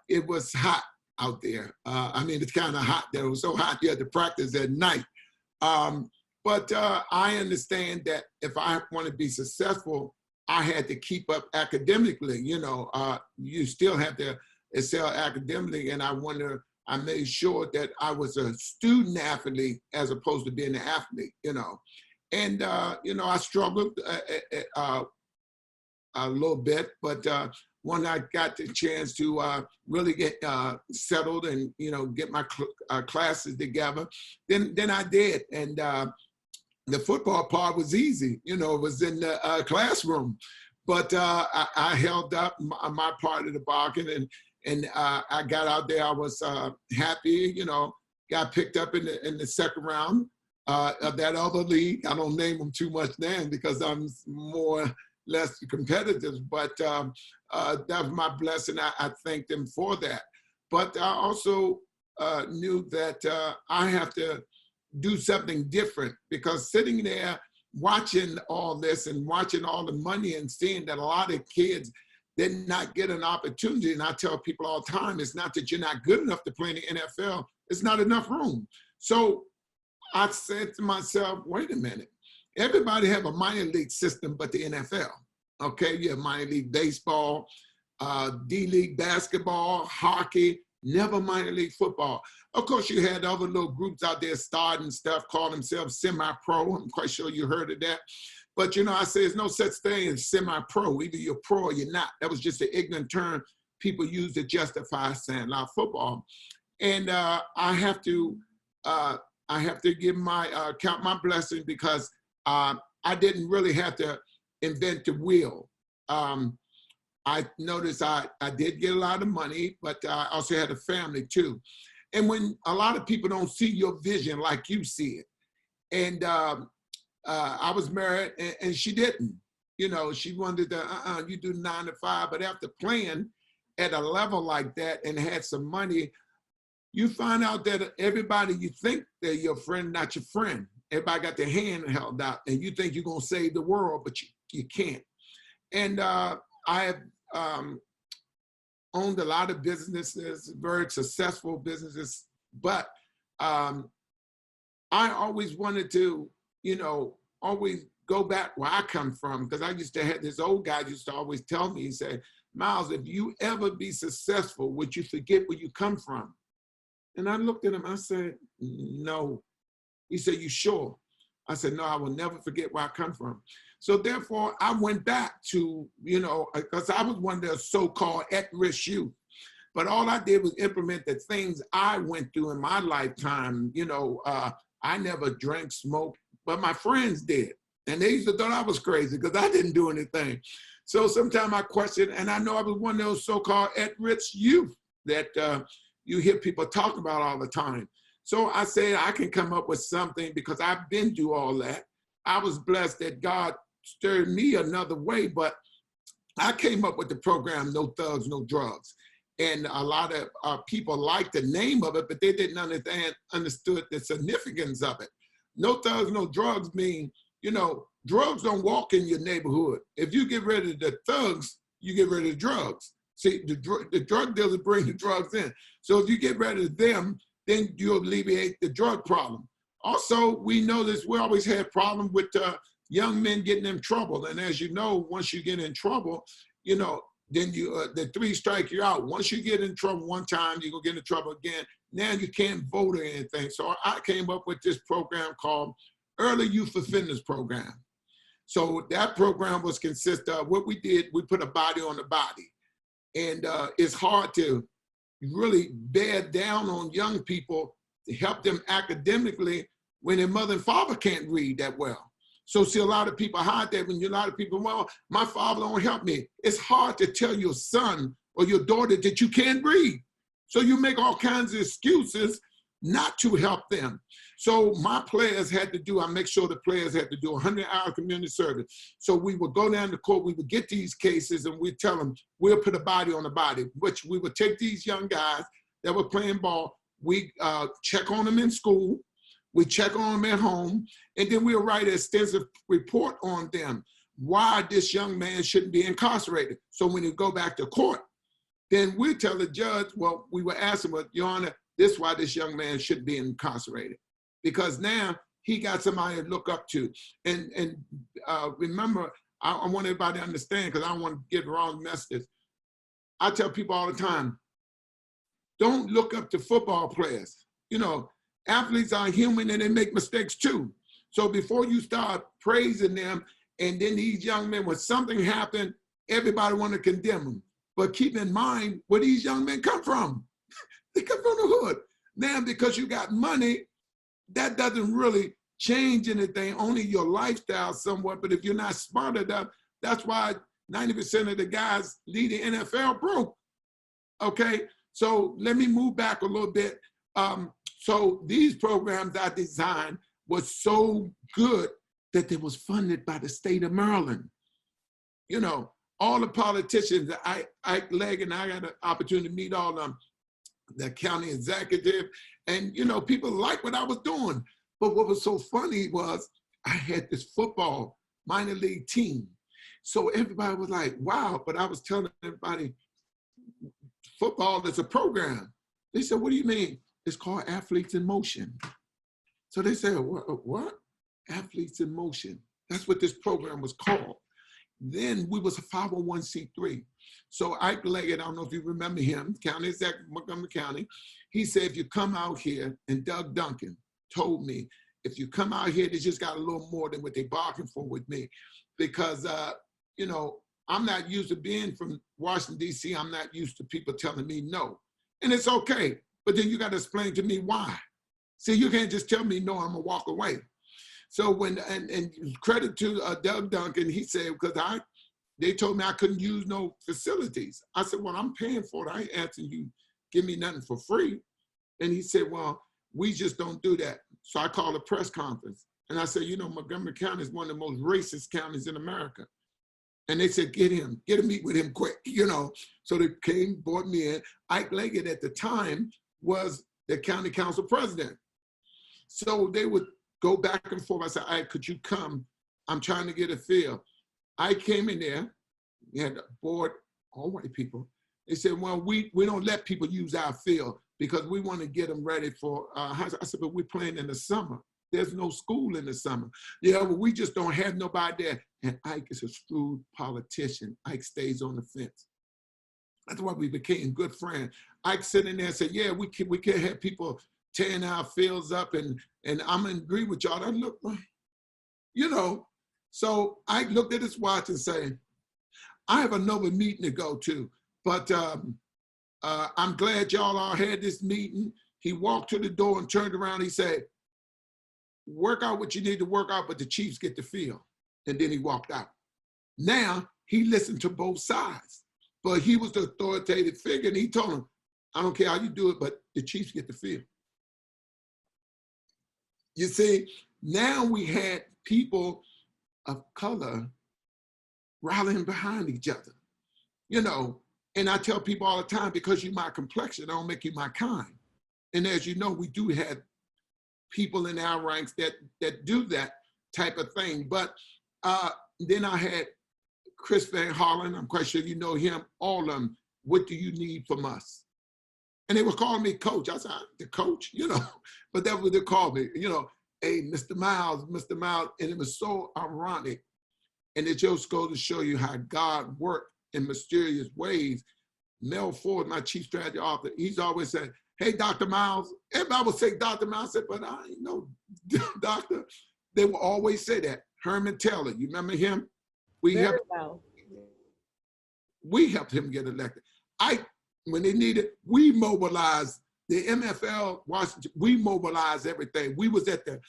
It was hot out there. I mean, it's kind of hot there. It was so hot you had to practice at night. But I understand that if I want to be successful, I had to keep up academically. You know, you still have to excel academically. And I made sure that I was a student athlete as opposed to being an athlete, you know. And, you know, I struggled a little bit, but when I got the chance to really get settled and, you know, get my classes together, then I did. And the football part was easy, you know, it was in the classroom. But I held up my part of the bargain, and I got out there. I was happy, you know, got picked up in the second round of that other league. I don't name them too much now because I'm less competitive, but that was my blessing. I thank them for that. But I also knew that I have to do something different, because sitting there watching all this and watching all the money and seeing that a lot of kids did not get an opportunity. And I tell people all the time, it's not that you're not good enough to play in the NFL, it's not enough room. So I said to myself, wait a minute, everybody have a minor league system but the NFL. Okay, you have minor league baseball, D-League basketball, hockey, never minor league football. Of course, you had other little groups out there starting stuff, call themselves semi-pro. I'm quite sure you heard of that. But, you know, I say there's no such thing as semi-pro. Either you're pro or you're not. That was just an ignorant term people use to justify saying football. And I have to give count my blessing, because I didn't really have to invent the wheel. I noticed I did get a lot of money, but I also had a family too. And when a lot of people don't see your vision like you see it, and I was married and she didn't, you know, she wanted to, you do 9 to 5, but after playing at a level like that and had some money, you find out that everybody you think they're your friend, not your friend. Everybody got their hand held out, and you think you're gonna save the world, but you can't. And I have owned a lot of businesses, very successful businesses, but I always wanted to, you know, always go back where I come from, because I used to have this old guy used to always tell me, he said, Myles, if you ever be successful, would you forget where you come from? And I looked at him, I said, no. He said, you sure? I said, no, I will never forget where I come from. So therefore, I went back to, you know, because I was one of the so-called at-risk youth. But all I did was implement the things I went through in my lifetime. You know, I never drank, smoked, but my friends did. And they used to thought I was crazy because I didn't do anything. So sometimes I question, and I know I was one of those so-called at-risk youth that you hear people talk about all the time. So I say I can come up with something because I've been through all that. I was blessed that God stirred me another way, but I came up with the program, No Thugs, No Drugs. And a lot of people liked the name of it, but they didn't understood the significance of it. No Thugs, No Drugs mean, you know, drugs don't walk in your neighborhood. If you get rid of the thugs, you get rid of drugs. See, the drug dealers bring the drugs in. So if you get rid of them, then you alleviate the drug problem. Also, we know this, we always had problems with young men getting in trouble. And as you know, once you get in trouble, you know, then you the 3 strike you out. Once you get in trouble one time, you're gonna get in trouble again. Now you can't vote or anything. So I came up with this program called Early Youth Offenders Program. So that program was consist of what we did, we put a body on the body. And it's hard to really bear down on young people to help them academically when their mother and father can't read that well. So see, a lot of people hide that when a lot of people, well, my father don't help me. It's hard to tell your son or your daughter that you can't read. So you make all kinds of excuses not to help them. So my players had to do, I make sure the players had to do 100-hour community service. So we would go down to court, we would get these cases and we'd tell them, we'll put a body on the body, which we would take these young guys that were playing ball, we check on them in school, we check on them at home, and then we'll write an extensive report on them, why this young man shouldn't be incarcerated. So when you go back to court, then we tell the judge, well, we were asking, well, Your Honor, this is why this young man shouldn't be incarcerated. Because now he got somebody to look up to. And remember, I want everybody to understand, because I don't want to give the wrong messages. I tell people all the time, don't look up to football players. You know, athletes are human and they make mistakes too. So before you start praising them, and then these young men, when something happened, everybody want to condemn them. But keep in mind where these young men come from. They come from the hood. Now, because you got money, that doesn't really change anything, only your lifestyle somewhat. But if you're not smart enough, that's why 90% of the guys lead the NFL broke. Okay, so let me move back a little bit. So these programs I designed was so good that it was funded by the state of Maryland. You know, all the politicians, Ike Legg, and I got an opportunity to meet all of them, the county executive, and you know, people liked what I was doing. But what was so funny was I had this football minor league team. So everybody was like, wow, but I was telling everybody, football is a program. They said, what do you mean? It's called Athletes in Motion. So they said, what? Athletes in Motion. That's what this program was called. Then we was a 501c3. So Ike Leggett, I don't know if you remember him, county executive, Montgomery County. He said, if you come out here, and Doug Duncan told me, if you come out here, they just got a little more than what they bargained for with me. Because, you know, I'm not used to being from Washington, D.C. I'm not used to people telling me no. And it's okay, but then you got to explain to me why. See, you can't just tell me no, I'm gonna walk away. So when, and credit to Doug Duncan, he said, because they told me I couldn't use no facilities. I said, well, I'm paying for it. I ain't asking you, give me nothing for free. And he said, well, we just don't do that. So I called a press conference and I said, you know, Montgomery County is one of the most racist counties in America. And they said, get to meet with him quick, you know. So they came, brought me in. Ike Leggett at the time was the county council president. So they would go back and forth. I said, Ike, could you come? I'm trying to get a feel. I came in there, we had a board, all white people. They said, well, we don't let people use our field because we want to get them ready for, I said, but we're playing in the summer. There's no school in the summer. Yeah, well, we just don't have nobody there. And Ike is a shrewd politician. Ike stays on the fence. That's why we became good friends. Ike sitting there and said, yeah, we can't have people tearing our fields up and I'm gonna agree with y'all. I look, you know, so Ike looked at his watch and said, I have another meeting to go to, but I'm glad y'all all had this meeting. He walked to the door and turned around. He said, work out what you need to work out, but the chiefs get the field. And then he walked out. Now, he listened to both sides, but he was the authoritative figure, and he told him, I don't care how you do it, but the chiefs get the field. You see, now we had people of color rallying behind each other, you know, and I tell people all the time, because you're my complexion, I don't make you my kind. And as you know, we do have people in our ranks that do that type of thing. But then I had Chris Van Hollen, I'm quite sure you know him, all of them, what do you need from us? And they were calling me coach. I said, the coach, you know, but that's what they called me, you know, hey, Mr. Myles, Mr. Myles. And it was so ironic. And it just goes to show you how God worked in mysterious ways. Mel Ford, my chief strategy officer, he's always saying, hey, Dr. Myles. Everybody would say Dr. Myles. I said, but I ain't no doctor. They will always say that. Herman Taylor, you remember him? We helped him get elected. When they needed, we mobilized the MFL, Washington, we mobilized everything. We was at the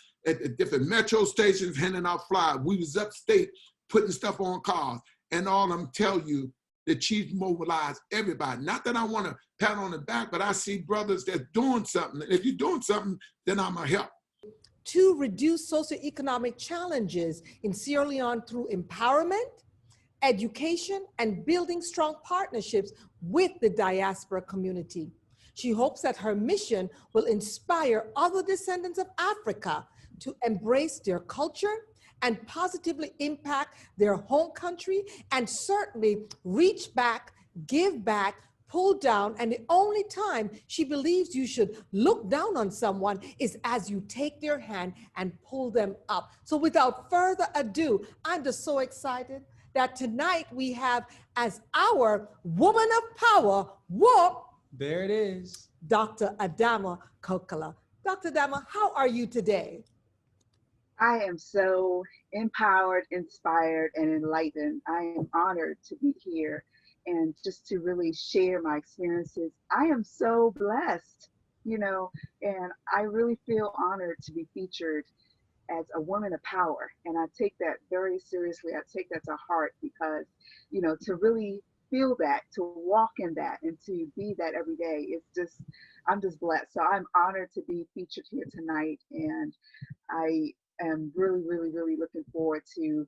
different metro stations handing out flyers. We was upstate putting stuff on cars. And all of them tell you, the chiefs mobilized everybody. Not that I want to pat on the back, but I see brothers that's doing something. If you're doing something, then I'm a help. To reduce socioeconomic challenges in Sierra Leone through empowerment, education, and building strong partnerships with the diaspora community. She hopes that her mission will inspire other descendants of Africa to embrace their culture and positively impact their home country, and certainly reach back, give back, pull down, and the only time she believes you should look down on someone is as you take their hand and pull them up. So without further ado, I'm just so excited that tonight we have as our woman of power, whoop, there it is, Dr. Adama Kokala. Dr. Adama, how are you today? I am so empowered, inspired, and enlightened. I am honored to be here and just to really share my experiences. I am so blessed, you know, and I really feel honored to be featured as a woman of power. And I take that very seriously. I take that to heart because, you know, to really feel that, to walk in that, and to be that every day, it's just, I'm just blessed. So I'm honored to be featured here tonight. And I am really, really, really looking forward to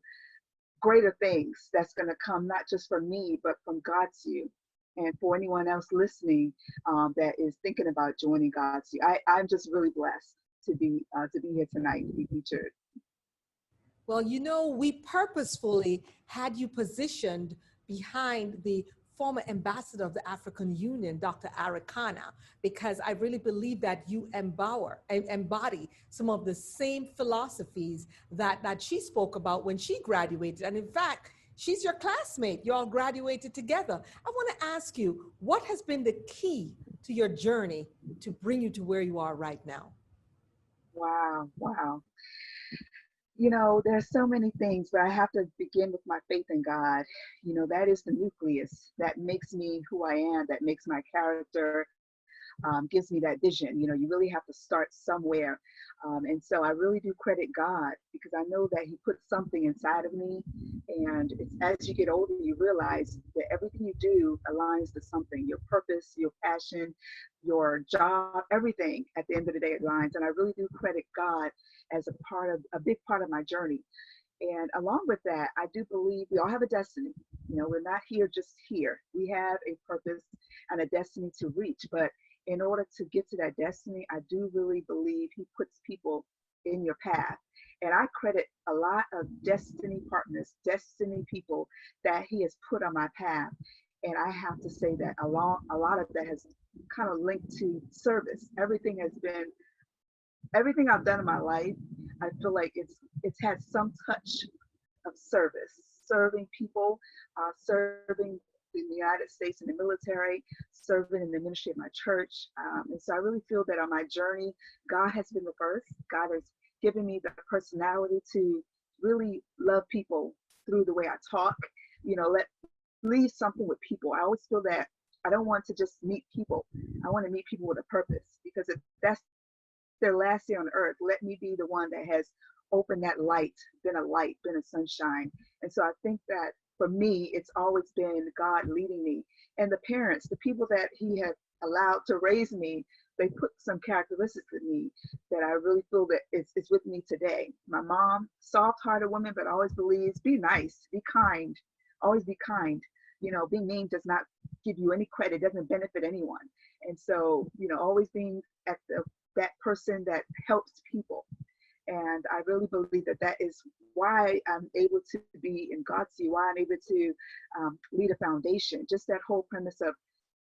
greater things that's going to come, not just from me, but from GODSU. And for anyone else listening that is thinking about joining GODSU, I'm just really blessed to be here tonight, to be featured. Well, you know, we purposefully had you positioned behind the former ambassador of the African Union, Dr. Arikana, because I really believe that you embody some of the same philosophies that she spoke about when she graduated. And in fact, she's your classmate. You all graduated together. I want to ask you, what has been the key to your journey to bring you to where you are right now? Wow, wow. You know, there's so many things, but I have to begin with my faith in God. You know, that is the nucleus that makes me who I am, that makes my character, gives me that vision. You know, you really have to start somewhere. And so I really do credit God, because I know that he put something inside of me. And it's, as you get older, you realize that everything you do aligns to something, your purpose, your passion, your job, everything at the end of the day aligns. And I really do credit God as a big part of my journey. And along with that, I do believe we all have a destiny. You know, we're not here just here. We have a purpose and a destiny to reach. But in order to get to that destiny, I do really believe he puts people in your path. And I credit a lot of destiny partners, destiny people that he has put on my path. And I have to say that a lot of that has kind of linked to service. Everything I've done in my life, I feel like it's had some touch of service, serving people, serving in the United States in the military, serving in the ministry of my church. And so I really feel that on my journey, God has been the first. God has given me the personality to really love people through the way I talk, you know, leave something with people. I always feel that I don't want to just meet people. I want to meet people with a purpose, because if that's their last day on earth, let me be the one that has opened that light, been a sunshine. And so I think that for me, it's always been God leading me. And the parents, the people that he had allowed to raise me, they put some characteristics in me that I really feel that it's with me today. My mom, soft-hearted woman, but always believes, be nice, be kind, always be kind. You know, being mean does not give you any credit, doesn't benefit anyone. And so, you know, always being at that person that helps people. And I really believe that that is why I'm able to be in GODSU, why I'm able to lead a foundation, just that whole premise of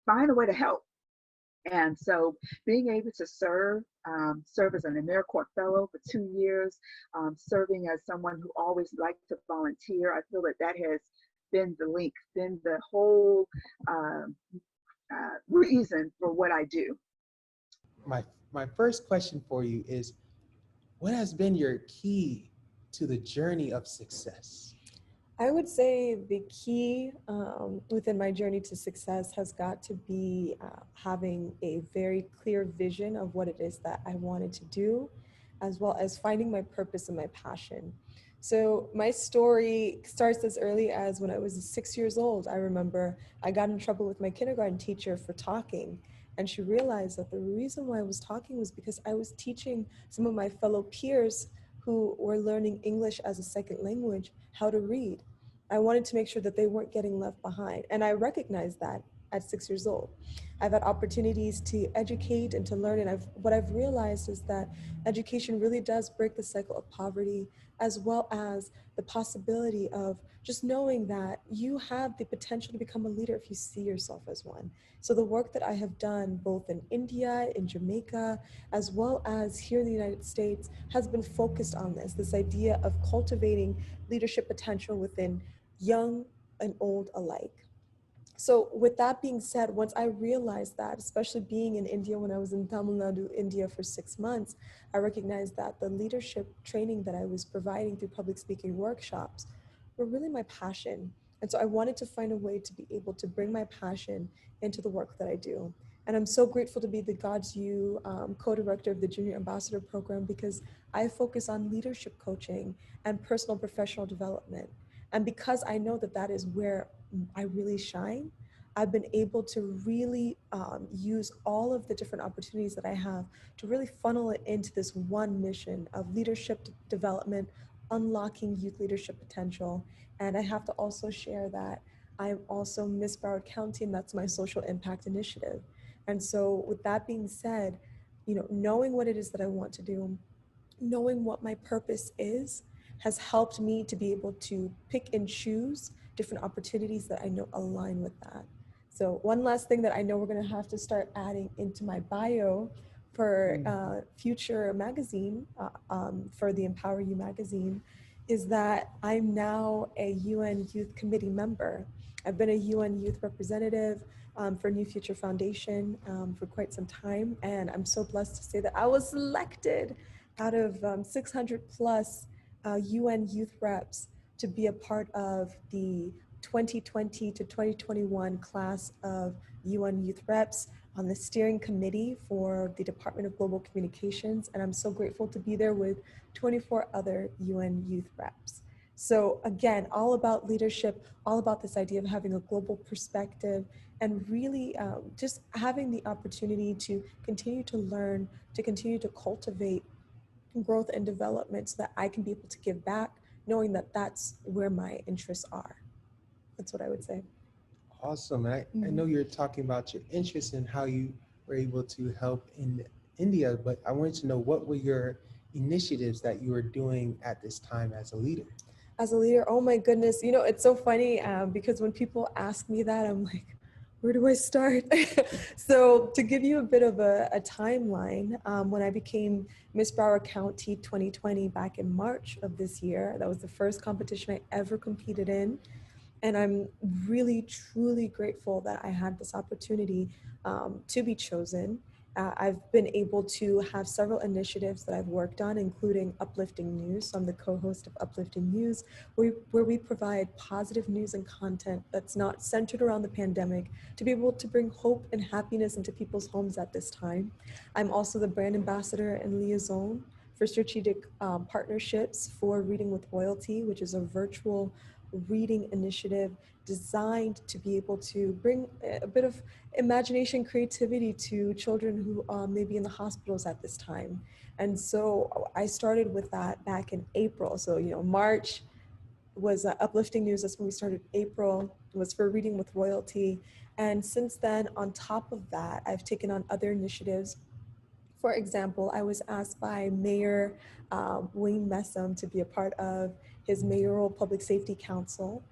find a way to help. And so being able to serve as an AmeriCorps Fellow for 2 years, serving as someone who always liked to volunteer, I feel that that has been the link, been the whole reason for what I do. My first question for you is, what has been your key to the journey of success? I would say the key within my journey to success has got to be having a very clear vision of what it is that I wanted to do, as well as finding my purpose and my passion. So my story starts as early as when I was 6 years old. I remember I got in trouble with my kindergarten teacher for talking, and she realized that the reason why I was talking was because I was teaching some of my fellow peers who were learning English as a second language how to read. I wanted to make sure that they weren't getting left behind, and I recognized that at 6 years old. I've had opportunities to educate and to learn, and what I've realized is that education really does break the cycle of poverty, as well as the possibility of just knowing that you have the potential to become a leader if you see yourself as one. So the work that I have done both in India, in Jamaica, as well as here in the United States has been focused on this idea of cultivating leadership potential within young and old alike. So with that being said, once I realized that, especially being in India, when I was in Tamil Nadu, India for 6 months, I recognized that the leadership training that I was providing through public speaking workshops were really my passion. And so I wanted to find a way to be able to bring my passion into the work that I do. And I'm so grateful to be the GODSU co-director of the Junior Ambassador Program, because I focus on leadership coaching and personal professional development. And because I know that that is where I really shine, I've been able to really use all of the different opportunities that I have to really funnel it into this one mission of leadership development, unlocking youth leadership potential. And I have to also share that I'm also Miss Broward County, and that's my social impact initiative. And so with that being said, you know, knowing what it is that I want to do, knowing what my purpose is, has helped me to be able to pick and choose different opportunities that I know align with that. So one last thing that I know we're gonna have to start adding into my bio for future magazine, for the Empower You magazine, is that I'm now a UN Youth Committee member. I've been a UN Youth representative for New Future Foundation for quite some time, and I'm so blessed to say that I was selected out of 600 plus UN youth reps to be a part of the 2020 to 2021 class of UN youth reps on the steering committee for the Department of Global Communications. And I'm so grateful to be there with 24 other UN youth reps. So again, all about leadership, all about this idea of having a global perspective, and really just having the opportunity to continue to learn, to continue to cultivate growth and development so that I can be able to give back, knowing that that's where my interests are. That's what I would say. Awesome. I know you're talking about your interests and how you were able to help in India, but I wanted to know, what were your initiatives that you were doing at this time as a leader? As a leader, oh my goodness, you know, it's so funny because when people ask me that, I'm like, where do I start? So to give you a bit of a timeline, when I became Miss Broward County 2020 back in March of this year, that was the first competition I ever competed in. And I'm really, truly grateful that I had this opportunity to be chosen. I've been able to have several initiatives that I've worked on, including Uplifting News. So I'm the co-host of Uplifting News, where we provide positive news and content that's not centered around the pandemic to be able to bring hope and happiness into people's homes at this time. I'm also the brand ambassador and liaison for strategic partnerships for Reading with Royalty, which is a virtual reading initiative designed to be able to bring a bit of imagination, creativity to children who may be in the hospitals at this time. And so I started with that back in April. So, March was Uplifting News. That's when we started. April was for Reading with Royalty. And since then, on top of that, I've taken on other initiatives. For example, I was asked by Mayor Wayne Messam to be a part of his mayoral public safety council,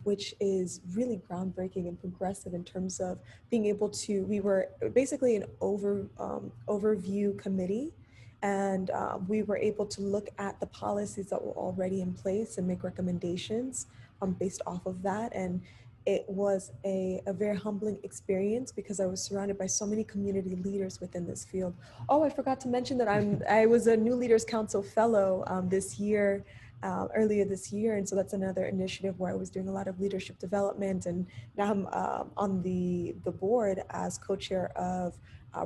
which is really groundbreaking and progressive in terms of being able to, we were basically an overview committee, and we were able to look at the policies that were already in place and make recommendations based off of that. And it was a very humbling experience because I was surrounded by so many community leaders within this field. Oh, I forgot to mention that I was a New Leaders Council fellow this year, earlier this year. And so that's another initiative where I was doing a lot of leadership development. And now I'm on the board as co-chair of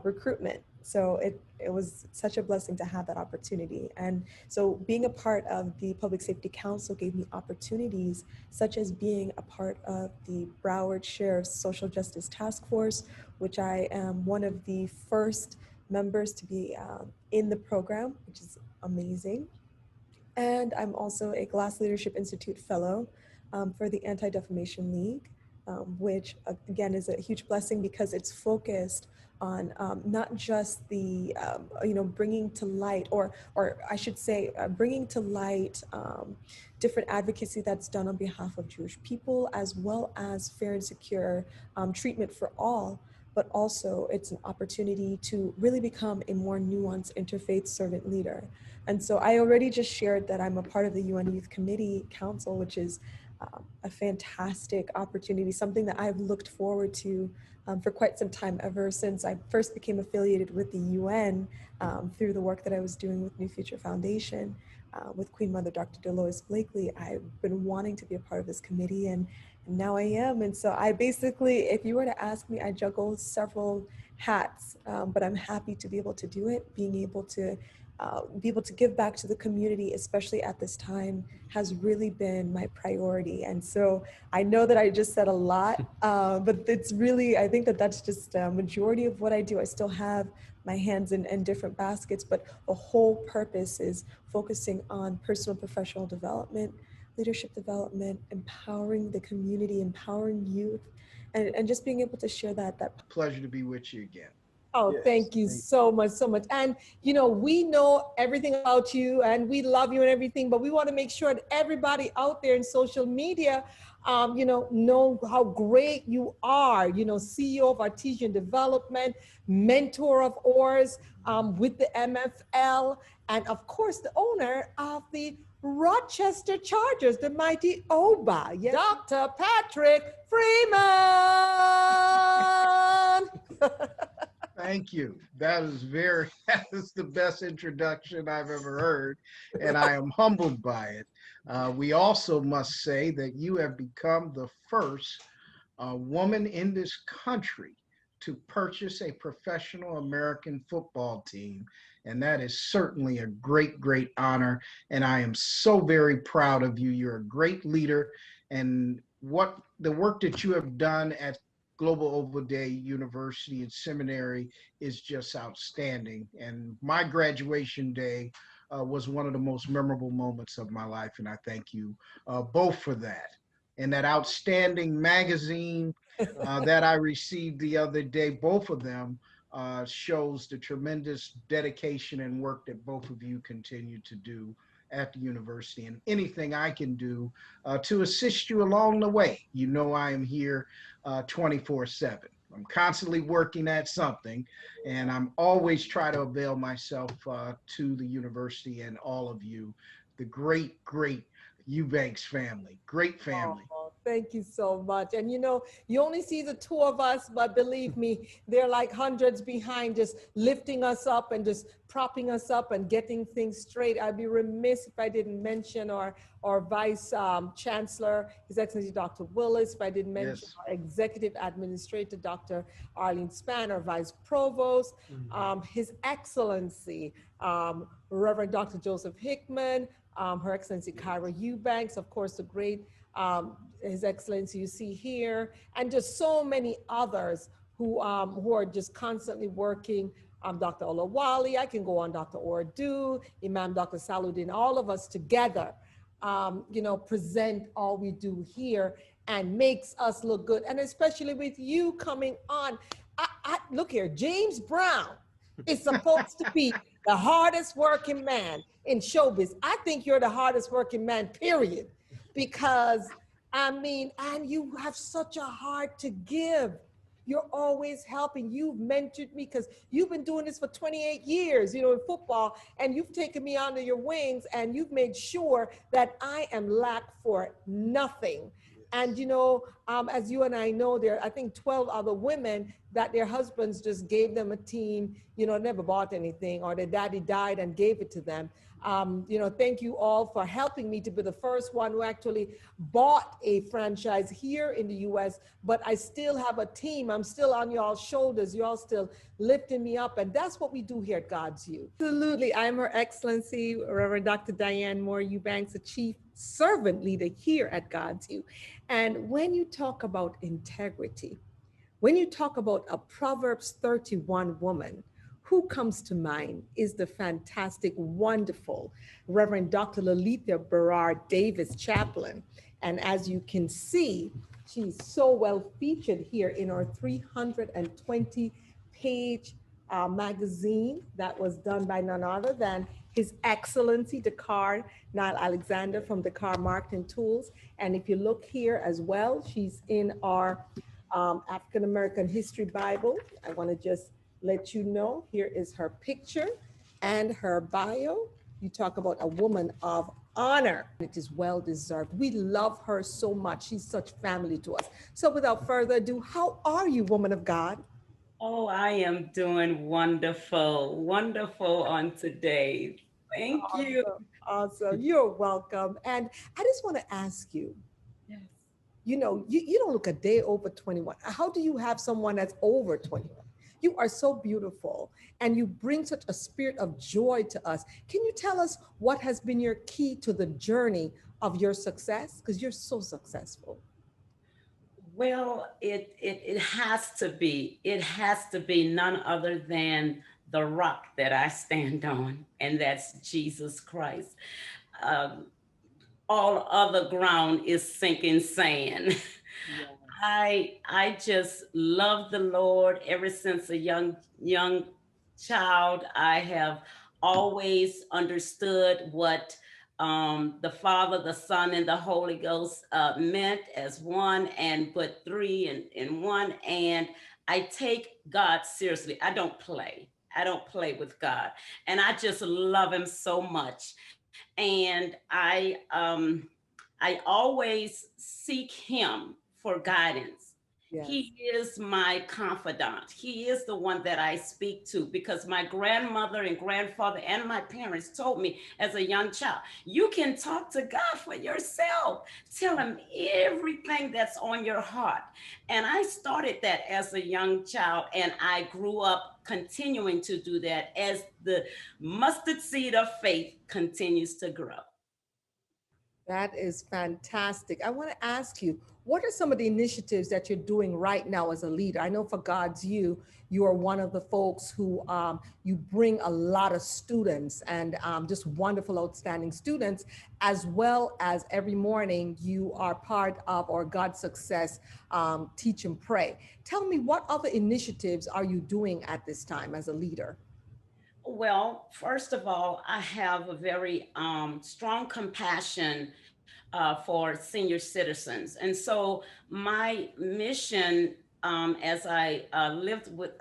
recruitment. So it was such a blessing to have that opportunity. And so being a part of the Public Safety Council gave me opportunities such as being a part of the Broward Sheriff's Social Justice Task Force, which I am one of the first members to be in the program, which is amazing. And I'm also a Glass Leadership Institute Fellow for the Anti-Defamation League, which again is a huge blessing because it's focused on not just the, bringing to light, or I should say, bringing to light different advocacy that's done on behalf of Jewish people, as well as fair and secure treatment for all, but also it's an opportunity to really become a more nuanced interfaith servant leader. And so I already just shared that I'm a part of the UN Youth Committee Council, which is a fantastic opportunity, something that I've looked forward to for quite some time, ever since I first became affiliated with the UN through the work that I was doing with New Future Foundation with Queen Mother Dr. Dolores Blakely. I've been wanting to be a part of this committee, and now I am. And so I basically, if you were to ask me, I juggle several hats, but I'm happy to be able to do it. Being able to give back to the community, especially at this time, has really been my priority. And so I know that I just said a lot, but it's really, I think that that's just a majority of what I do. I still have my hands in different baskets, but the whole purpose is focusing on personal and professional development, leadership development, empowering the community, empowering youth, and just being able to share that. Pleasure to be with you again. Oh, yes. Thank you so much, so much. And, we know everything about you and we love you and everything, but we want to make sure that everybody out there in social media, know how great you are, CEO of Artesian Development, mentor of ours with the MFL, and of course, the owner of the Rochester Chargers, the mighty OBA, yes. Dr. Patrick Freeman. Thank you. That is the best introduction I've ever heard, and I am humbled by it. We also must say that you have become the first woman in this country to purchase a professional American football team, and that is certainly a great, great honor, and I am so very proud of you. You're a great leader, and the work that you have done at Global Oval Day University and Seminary is just outstanding. And my graduation day was one of the most memorable moments of my life, and I thank you both for that. And that outstanding magazine that I received the other day, both of them shows the tremendous dedication and work that both of you continue to do at the university, and anything I can do to assist you along the way. I am here 24/7. I'm constantly working at something, and I'm always trying to avail myself to the university and all of you, the great, great Eubanks family, great family. Oh, Thank you so much. And you know, you only see the two of us, but believe me, they're like hundreds behind, just lifting us up and just propping us up and getting things straight. I'd be remiss if I didn't mention our Vice Chancellor, His Excellency Dr. Willis, if I didn't mention our Executive Administrator, Dr. Arlene Spann, our Vice Provost, His Excellency, Reverend Dr. Joseph Hickman, Her Excellency Cairo Eubanks, of course, the great His Excellency you see here, and just so many others who are just constantly working. Dr. Olawole, I can go on, Dr. Ordu, Imam Dr. Saluddin, all of us together, you know, present all we do here and makes us look good. And especially with you coming on, look here, James Brown is supposed to be the hardest working man in showbiz. I think you're the hardest working man, period. Because, I mean, and you have such a heart to give. You're always helping. You've mentored me because you've been doing this for 28 years, you know, in football, and you've taken me under your wings and you've made sure that I am lacked for nothing. And, you know, as you and I know, there are, I think, 12 other women that their husbands just gave them a team, you know, never bought anything, or their daddy died and gave it to them. You know, thank you all for helping me to be the first one who actually bought a franchise here in the US, but I still have a team. I'm still on y'all's shoulders. Y'all still lifting me up. And that's what we do here at GODSU. Absolutely. I'm Her Excellency, Reverend Dr. Diane Moore-Eubanks, the Chief Servant Leader here at GODSU. And when you talk about integrity, when you talk about a Proverbs 31 woman, who comes to mind is the fantastic, wonderful Reverend Dr. Lolithea Berard Davis, Chaplain. And as you can see, she's so well featured here in our 320-page magazine that was done by none other than His Excellency Dakar Nile Alexander from Dakar Marketing Tools. And if you look here as well, she's in our African American History Bible. I want to just let you know, here is her picture and her bio. You talk about a woman of honor. It is well deserved. We love her so much. She's such family to us. So without further ado, how are you, woman of God? Oh, I am doing wonderful, wonderful on today. Thank you. Awesome. You're welcome. And I just want to ask you, yes, you know, you don't look a day over 21. How do you have someone that's over 21? You are so beautiful and you bring such a spirit of joy to us. Can you tell us what has been your key to the journey of your success? Because you're so successful. Well, it has to be. It has to be none other than the rock that I stand on, and that's Jesus Christ. All other ground is sinking sand. Yeah. I just love the Lord ever since a young child. I have always understood what the Father, the Son, and the Holy Ghost meant as one, and put three in one. And I take God seriously. I don't play. I don't play with God. And I just love him so much. And I always seek him for guidance. Yes. He is my confidant. He is the one that I speak to, because my grandmother and grandfather and my parents told me as a young child, you can talk to God for yourself. Tell him everything that's on your heart. And I started that as a young child, and I grew up continuing to do that as the mustard seed of faith continues to grow. That is fantastic. I want to ask you, what are some of the initiatives that you're doing right now as a leader? I know for GODSU, you are one of the folks who you bring a lot of students and just wonderful, outstanding students, as well as every morning you are part of our God Success Teach and Pray. Tell me, what other initiatives are you doing at this time as a leader? Well, first of all, I have a very strong compassion for senior citizens. And so my mission as I lived with,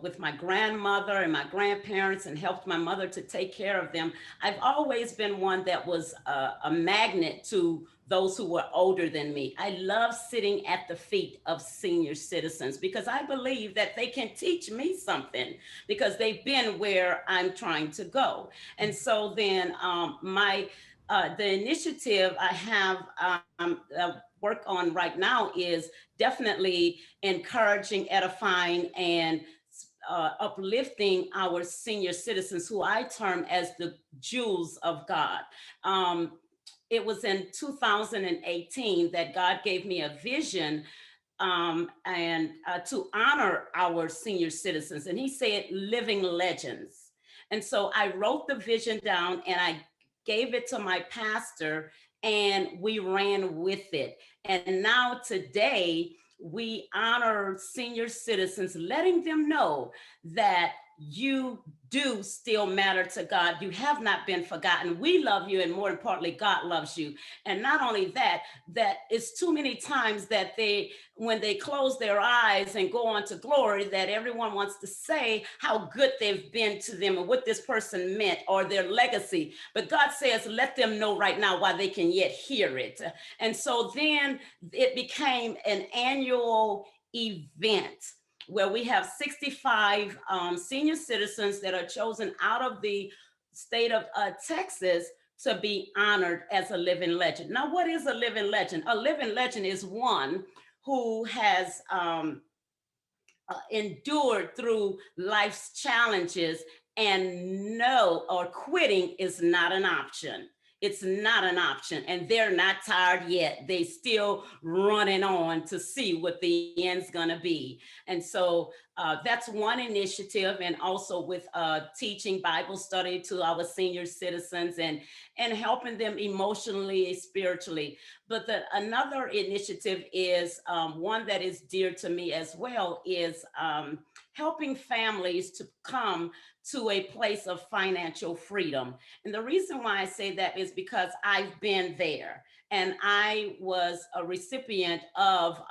with my grandmother and my grandparents and helped my mother to take care of them, I've always been one that was a magnet to those who were older than me. I love sitting at the feet of senior citizens because I believe that they can teach me something because they've been where I'm trying to go. And so then the initiative I have work on right now is definitely encouraging, edifying, and uplifting our senior citizens, who I term as the jewels of God. It was in 2018 that God gave me a vision and to honor our senior citizens. And he said, living legends. And so I wrote the vision down and I gave it to my pastor and we ran with it. And now today, we honor senior citizens, letting them know that you do still matter to God. You have not been forgotten. We love you, and more importantly, God loves you. And not only that, that it's too many times that when they close their eyes and go on to glory, that everyone wants to say how good they've been to them and what this person meant or their legacy. But God says, let them know right now while they can yet hear it. And so then it became an annual event where we have 65 senior citizens that are chosen out of the state of Texas to be honored as a living legend. Now, what is a living legend? A living legend is one who has endured through life's challenges and quitting is not an option. It's not an option, and they're not tired yet. They still running on to see what the end's gonna be. And so that's one initiative, and also with teaching Bible study to our senior citizens and helping them emotionally, spiritually. But another initiative is one that is dear to me as well, is helping families to come to a place of financial freedom. And the reason why I say that is because I've been there. And I was a recipient of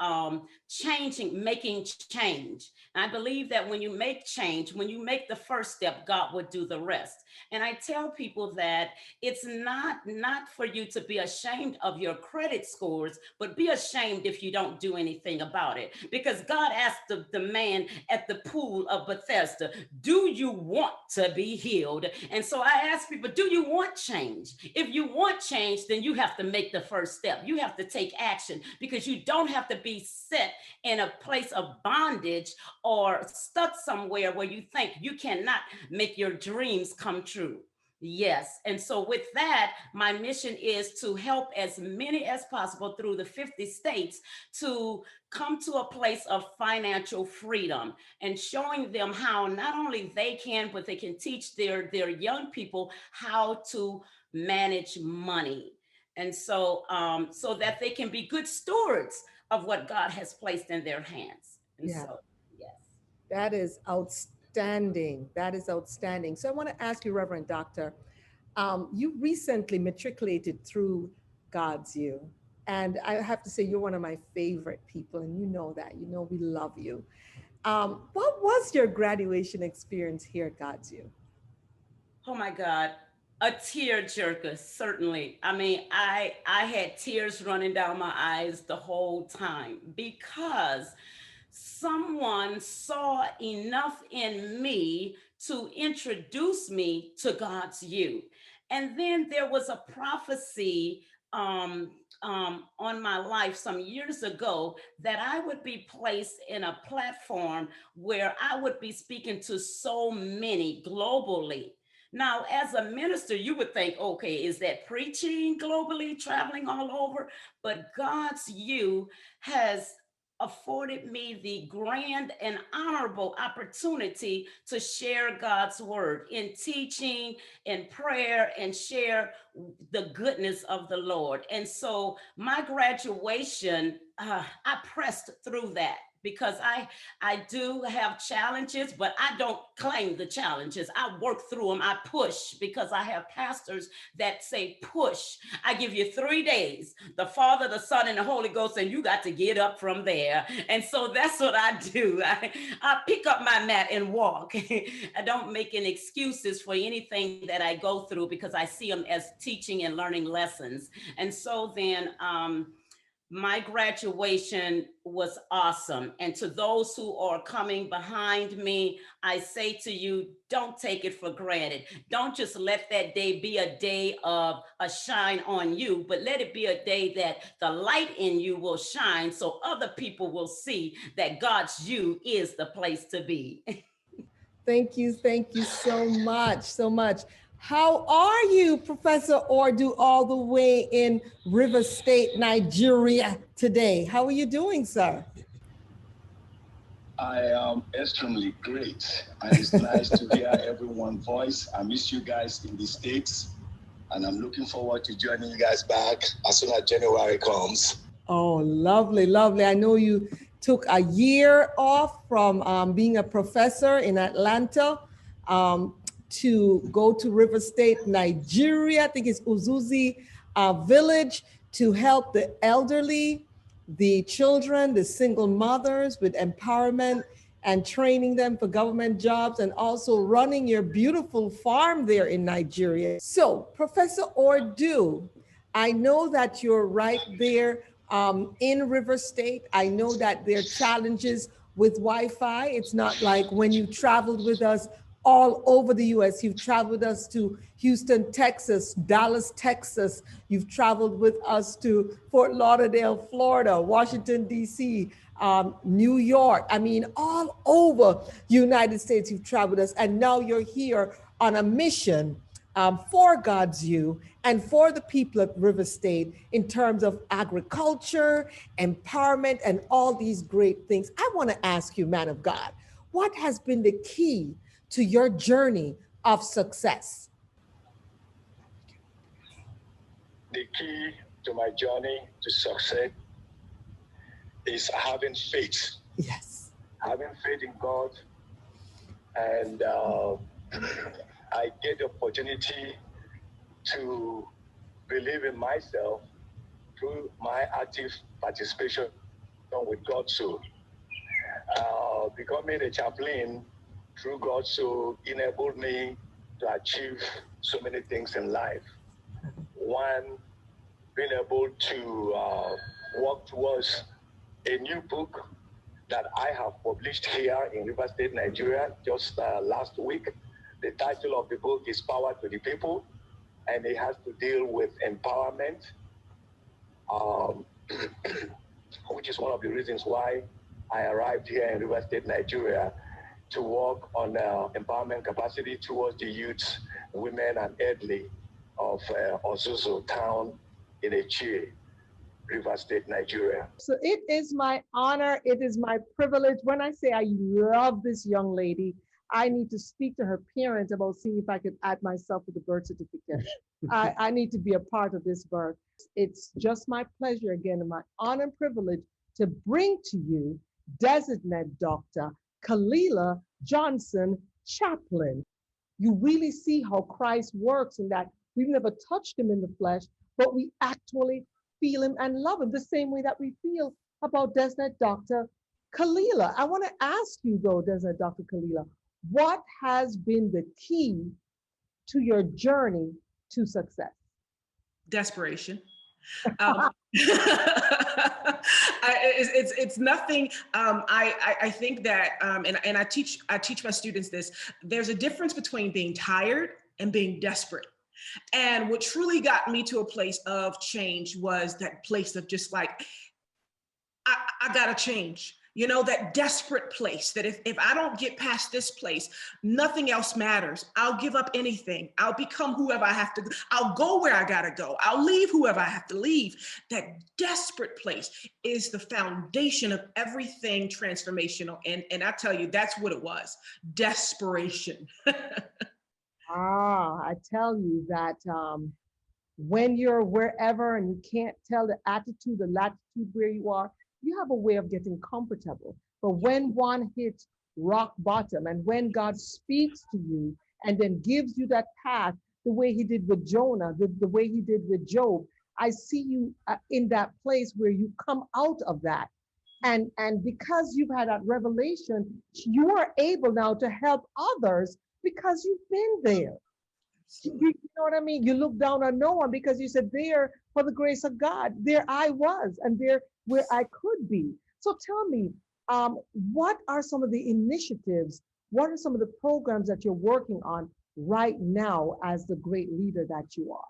making change. And I believe that when you make change, when you make the first step, God would do the rest. And I tell people that it's not for you to be ashamed of your credit scores, but be ashamed if you don't do anything about it. Because God asked the man at the pool of Bethesda, do you want to be healed? And so I ask people, do you want change? If you want change, then you have to make the first step. You have to take action, because you don't have to be set in a place of bondage or stuck somewhere where you think you cannot make your dreams come true. Yes. And so with that, my mission is to help as many as possible through the 50 states to come to a place of financial freedom, and showing them how not only they can, but they can teach their young people how to manage money. And so, so that they can be good stewards of what God has placed in their hands. And Yeah. so, yes. That is outstanding. That is outstanding. So I want to ask you, Reverend Doctor, you recently matriculated through GODSU. And I have to say, you're one of my favorite people, and you know that. You know we love you. What was your graduation experience here at GODSU? Oh my God, a tearjerker, certainly. I mean, I had tears running down my eyes the whole time, because someone saw enough in me to introduce me to GODSU. And then there was a prophecy on my life some years ago that I would be placed in a platform where I would be speaking to so many globally. Now, as a minister, you would think, okay, is that preaching globally, traveling all over? But GODSU has afforded me the grand and honorable opportunity to share God's word in teaching, in prayer, and share the goodness of the Lord. And so my graduation, I pressed through that, because I do have challenges, but I don't claim the challenges. I work through them. I push, because I have pastors that say push. I give you 3 days, the Father, the Son, and the Holy Ghost, and you got to get up from there. And so that's what I do. I pick up my mat and walk. I don't make any excuses for anything that I go through, because I see them as teaching and learning lessons. And so then, my graduation was awesome. And to those who are coming behind me, I say to you, don't take it for granted. Don't just let that day be a day of a shine on you, but let it be a day that the light in you will shine, so other people will see that GODSU is the place to be. Thank you so much. How are you, Professor Ordu, all the way in River State, Nigeria today? How are you doing, sir? I am extremely great, and it's nice to hear everyone's voice. I miss you guys in the States, and I'm looking forward to joining you guys back as soon as January comes. Oh, lovely. I know you took a year off from being a professor in Atlanta to go to River State, Nigeria. I think it's Uzuzi village, to help the elderly, the children, the single mothers, with empowerment and training them for government jobs, and also running your beautiful farm there in Nigeria. So, Professor Ordu, I know that you're right there in River State. I know that there are challenges with Wi-Fi. It's not like when you traveled with us all over the US. You've traveled with us to Houston, Texas, Dallas, Texas. You've traveled with us to Fort Lauderdale, Florida, Washington, DC, New York. I mean, all over United States, you've traveled with us. And now you're here on a mission for GODSU and for the people at River State in terms of agriculture, empowerment, and all these great things. I want to ask you, man of God, what has been the key to your journey of success? The key to my journey to success is having faith. Yes. Having faith in God, and I get the opportunity to believe in myself through my active participation with GODSU. Becoming a chaplain through GODSU enabled me to achieve so many things in life. One, being able to work towards a new book that I have published here in River State, Nigeria, just last week. The title of the book is Power to the People, and it has to deal with empowerment, which is one of the reasons why I arrived here in River State, Nigeria, to work on empowerment capacity towards the youths, women, and elderly of Ozuzu town in Echi, River State, Nigeria. So it is my honor, it is my privilege. When I say I love this young lady, I need to speak to her parents about seeing if I could add myself to the birth certificate. I need to be a part of this birth. It's just my pleasure again, and my honor and privilege to bring to you Designate Dr. Khalilah Johnson Chaplain. You really see how Christ works in that we've never touched him in the flesh, but we actually feel him and love him the same way that we feel about Designate Dr. Khalilah. I want to ask you though, Designate Dr. Khalilah, what has been the key to your journey to success? Desperation. It's nothing. I think that, and I teach my students this. There's a difference between being tired and being desperate. And what truly got me to a place of change was that place of just like, I gotta change. You know, that desperate place that if I don't get past this place, nothing else matters. I'll give up anything. I'll become whoever I have to. I'll go where I gotta go. I'll leave whoever I have to leave. That desperate place is the foundation of everything transformational. And I tell you, that's what it was, desperation. I tell you that when you're wherever and you can't tell the attitude, the latitude where you are, you have a way of getting comfortable. But when one hits rock bottom and when God speaks to you and then gives you that path, the way he did with Jonah, the way he did with Job, I see you in that place where you come out of that. And because you've had that revelation, you are able now to help others because you've been there. You know what I mean? You look down on no one because you said, there, for the grace of God, there I was, and there where I could be. So tell me, what are some of the initiatives? What are some of the programs that you're working on right now as the great leader that you are?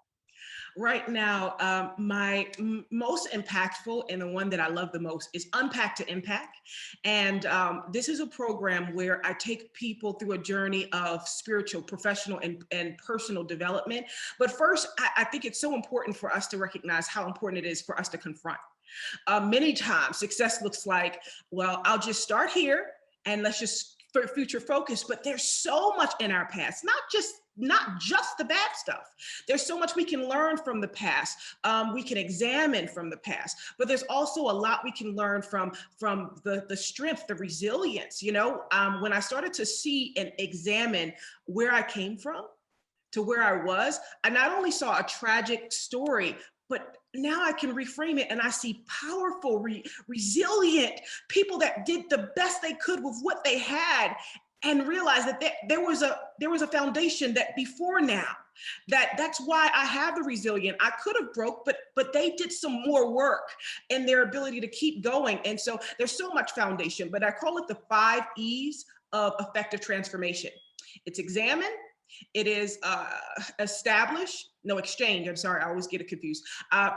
Right now, my most impactful and the one that I love the most is Unpack To Impact. And this is a program where I take people through a journey of spiritual, professional, and personal development. But first, I think it's so important for us to recognize how important it is for us to confront. Many times, success looks like, well, I'll just start here and let's just future focus, but there's so much in our past, not just the bad stuff. There's so much we can learn from the past. We can examine from the past, but there's also a lot we can learn from the strength, the resilience. You know, when I started to see and examine where I came from to where I was, I not only saw a tragic story, but now I can reframe it and I see powerful, resilient people that did the best they could with what they had, and realize that there was a foundation that before now, that's why I have the resilient. I could have broke, but they did some more work in their ability to keep going. And so there's so much foundation, but I call it the 5 E's of effective transformation. It's examine, it is exchange. I'm sorry, I always get it confused.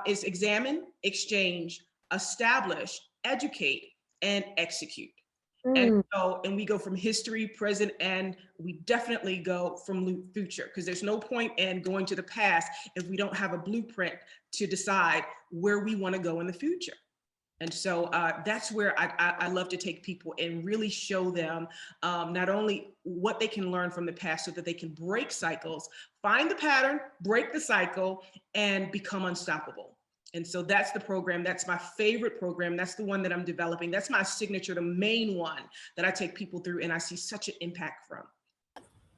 It's examine, exchange, establish, educate, and execute. And we go from history, present, and we definitely go from future, because there's no point in going to the past if we don't have a blueprint to decide where we want to go in the future. And so that's where I love to take people and really show them not only what they can learn from the past so that they can break cycles, find the pattern, break the cycle, and become unstoppable. And so that's the program. That's my favorite program. That's the one that I'm developing. That's my signature, the main one that I take people through and I see such an impact from.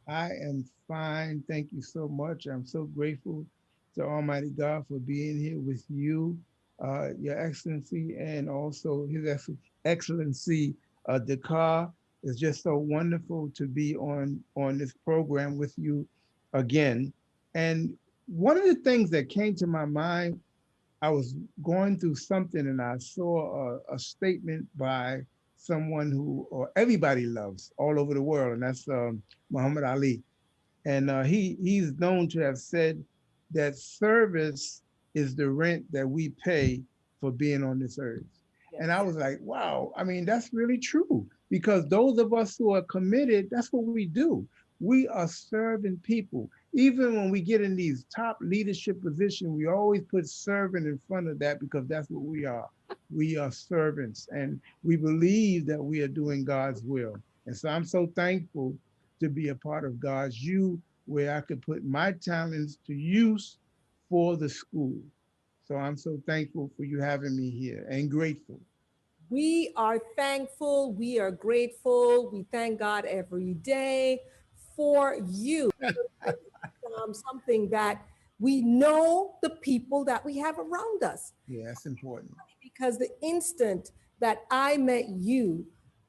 I am fine. Thank you so much. I'm so grateful to Almighty God for being here with you, Your Excellency, and also His Excellency, Dakar. It's just so wonderful to be on this program with you again. And one of the things that came to my mind, I was going through something and I saw a statement by someone who everybody loves all over the world, and that's Muhammad Ali. And he's known to have said that service is the rent that we pay for being on this earth. Yes. And I was like, wow, I mean, that's really true, because those of us who are committed, that's what we do. We are serving people. Even when we get in these top leadership positions, we always put servant in front of that, because that's what we are. We are servants, and we believe that we are doing God's will. And so I'm so thankful to be a part of God's U, where I could put my talents to use for the school. So I'm so thankful for you having me here, and grateful. We are thankful. We are grateful. We thank God every day for you. Something that we know the people that we have around us. Yeah, that's important. Because the instant that I met you,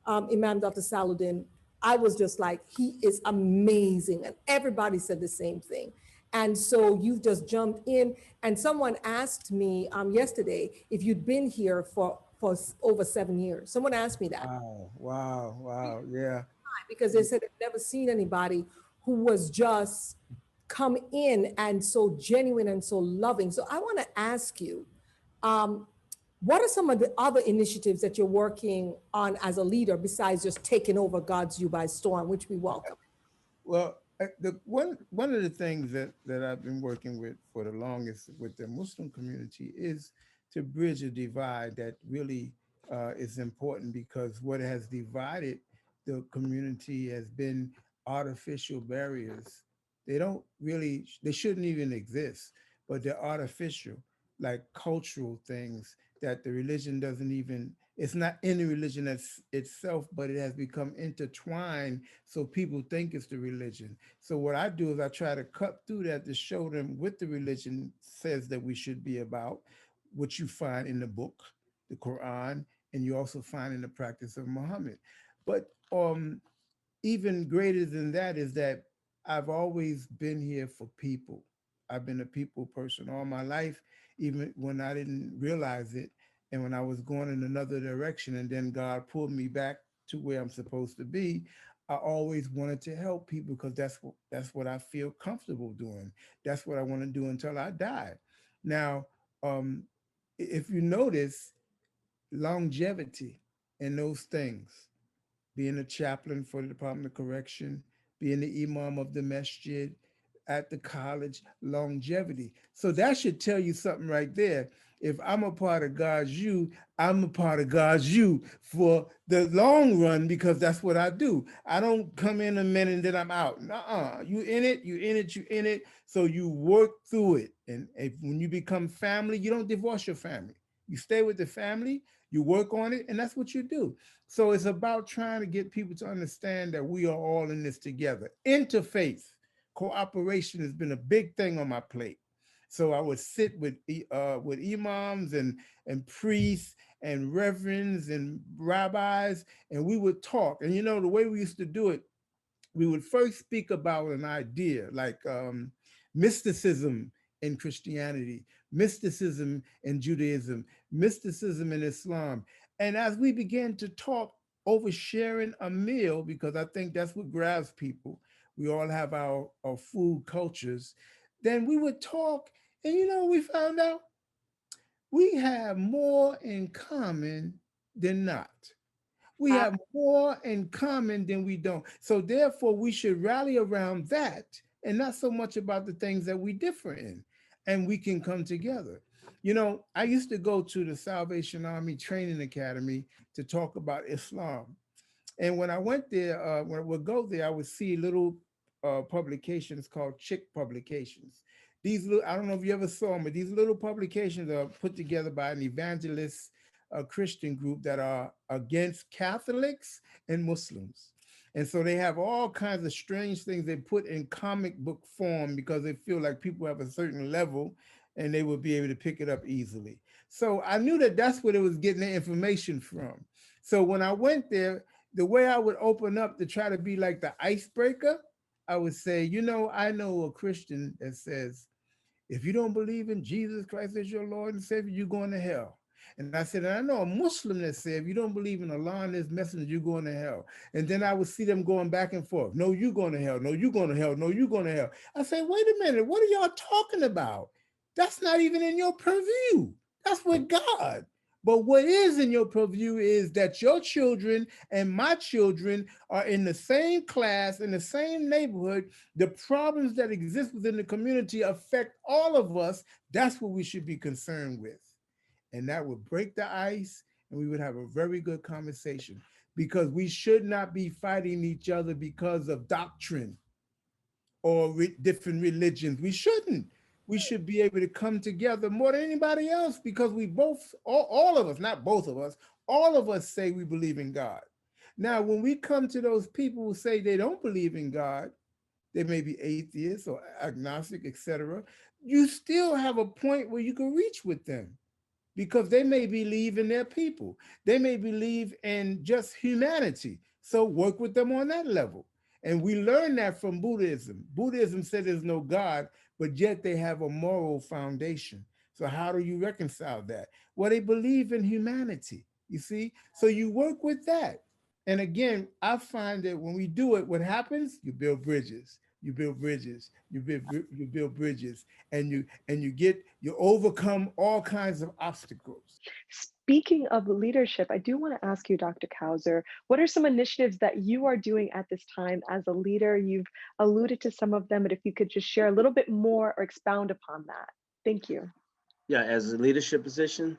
Imam Dr. Saluddin, I was just like, he is amazing. And everybody said the same thing. And so you've just jumped in. And someone asked me yesterday if you'd been here for over 7 years. Someone asked me that. Wow, yeah. Because they said they've never seen anybody who was just come in and so genuine and so loving. So I want to ask you, what are some of the other initiatives that you're working on as a leader besides just taking over GODSU by storm, which we welcome? Well, one of the things that I've been working with for the longest with the Muslim community is to bridge a divide that really is important, because what has divided the community has been artificial barriers. They shouldn't even exist, but they're artificial, like cultural things that the religion doesn't even It's not any religion itself, but it has become intertwined so people think it's the religion. So what I do is I try to cut through that to show them what the religion says that we should be about, which you find in the book, the Quran, and you also find in the practice of Muhammad. But even greater than that is that I've always been here for people. I've been a people person all my life, even when I didn't realize it. And when I was going in another direction and then God pulled me back to where I'm supposed to be, I always wanted to help people because that's what I feel comfortable doing. That's what I want to do until I die. Now, if you notice, longevity in those things, being a chaplain for the Department of Correction, being the imam of the masjid at the college, longevity. So that should tell you something right there. If I'm a part of GODSU, I'm a part of GODSU for the long run because that's what I do. I don't come in a minute and then I'm out. Nuh-uh. You in it, you in it, you in it. So you work through it. And when you become family, you don't divorce your family. You stay with the family, you work on it, and that's what you do. So it's about trying to get people to understand that we are all in this together. Interfaith cooperation has been a big thing on my plate. So I would sit with imams and priests and reverends and rabbis, and we would talk. And you know, the way we used to do it, we would first speak about an idea like mysticism in Christianity, mysticism in Judaism, mysticism in Islam. And as we began to talk over sharing a meal, because I think that's what grabs people, we all have our food cultures, then we would talk. And you know, we found out we have more in common than not. We have more in common than we don't. So therefore, we should rally around that and not so much about the things that we differ in, and we can come together. You know, I used to go to the Salvation Army Training Academy to talk about Islam. And when I went there, when I would go there, I would see little publications called Chick publications. These little, I don't know if you ever saw them, but these little publications are put together by an evangelist Christian group that are against Catholics and Muslims. And so they have all kinds of strange things they put in comic book form because they feel like people have a certain level and they would be able to pick it up easily. So I knew that that's where they was getting the information from. So when I went there, the way I would open up to try to be like the icebreaker, I would say, you know, I know a Christian that says, if you don't believe in Jesus Christ as your Lord and Savior, you're going to hell. And I said, and I know a Muslim that said, if you don't believe in Allah and his messenger, you're going to hell. And then I would see them going back and forth. No, you're going to hell. No, you're going to hell. No, you're going to hell. I said, wait a minute. What are y'all talking about? That's not even in your purview. That's with God. But what is in your purview is that your children and my children are in the same class, in the same neighborhood. The problems that exist within the community affect all of us. That's what we should be concerned with. And that would break the ice and we would have a very good conversation because we should not be fighting each other because of doctrine or different religions. We shouldn't. We should be able to come together more than anybody else because we both, all of us, not both of us, all of us say we believe in God. Now, when we come to those people who say they don't believe in God, they may be atheists or agnostic, etc. You still have a point where you can reach with them because they may believe in their people. They may believe in just humanity. So work with them on that level. And we learned that from Buddhism. Buddhism said there's no God, but yet they have a moral foundation. So how do you reconcile that? Well, they believe in humanity, you see? So you work with that. And again, I find that when we do it, what happens? You build bridges. You build bridges, you build bridges, and you overcome all kinds of obstacles. Speaking of leadership, I do want to ask you, Dr. Kauser, what are some initiatives that you are doing at this time as a leader? You've alluded to some of them, but if you could just share a little bit more or expound upon that. Thank you. Yeah, as a leadership position,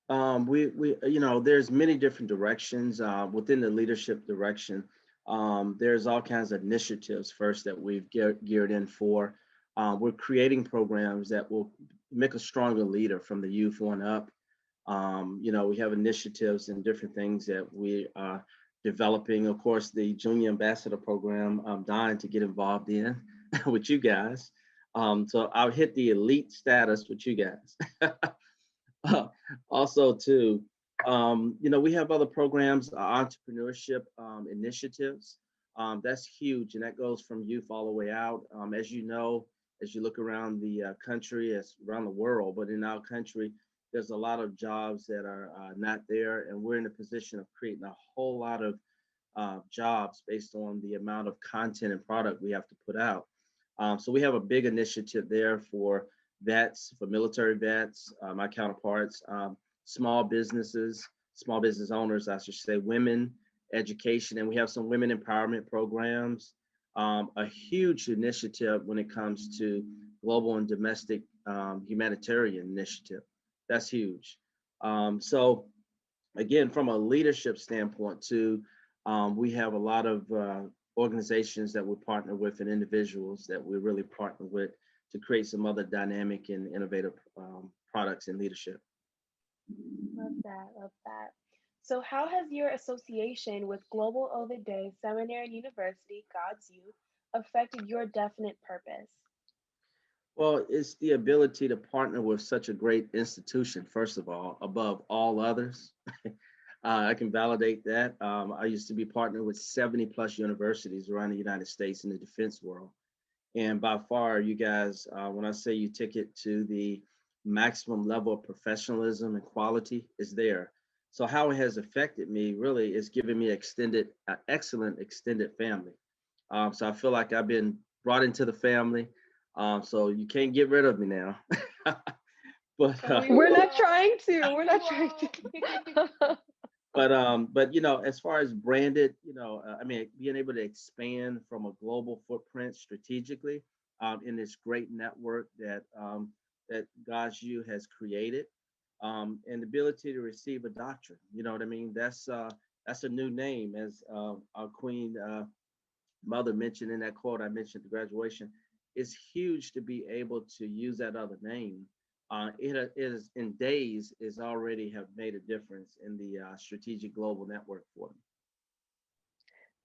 we you know, there's many different directions within the leadership direction. There's all kinds of initiatives first that we've geared in for. We're creating programs that will make a stronger leader from the youth on up. You know, we have initiatives and different things that we are developing. Of course, the Junior Ambassador Program, I'm dying to get involved in with you guys. So I'll hit the elite status with you guys. Also, too, you know, we have other programs, entrepreneurship initiatives. That's huge, and that goes from youth all the way out. As you know, as you look around the country, as around the world, but in our country, there's a lot of jobs that are not there, and we're in a position of creating a whole lot of jobs based on the amount of content and product we have to put out. So we have a big initiative there for vets, for military vets, my counterparts, small businesses, small business owners, I should say, women, education, and we have some women empowerment programs. A huge initiative when it comes to global and domestic humanitarian initiative. That's huge. So again, from a leadership standpoint too, we have a lot of organizations that we partner with and individuals that we really partner with to create some other dynamic and innovative products in leadership. Love that, love that. So how has your association with Global Ovid Day Seminary and University, GODSU, affected your definite purpose? Well, it's the ability to partner with such a great institution, first of all, above all others. I can validate that. I used to be partnered with 70 plus universities around the United States in the defense world. And by far, you guys, when I say you take it to the maximum level of professionalism and quality, is there. So how it has affected me really is giving me excellent extended family. So I feel like I've been brought into the family. So you can't get rid of me now. But we're not trying to. We're not trying to. But you know, as far as branded, you know, I mean, being able to expand from a global footprint strategically in this great network that that GODSU has created, and the ability to receive a doctorate. You know what I mean? That's a new name, as our Queen Mother mentioned in that quote I mentioned at the graduation. It's huge to be able to use that other name. It is in days is already have made a difference in the strategic global network for me.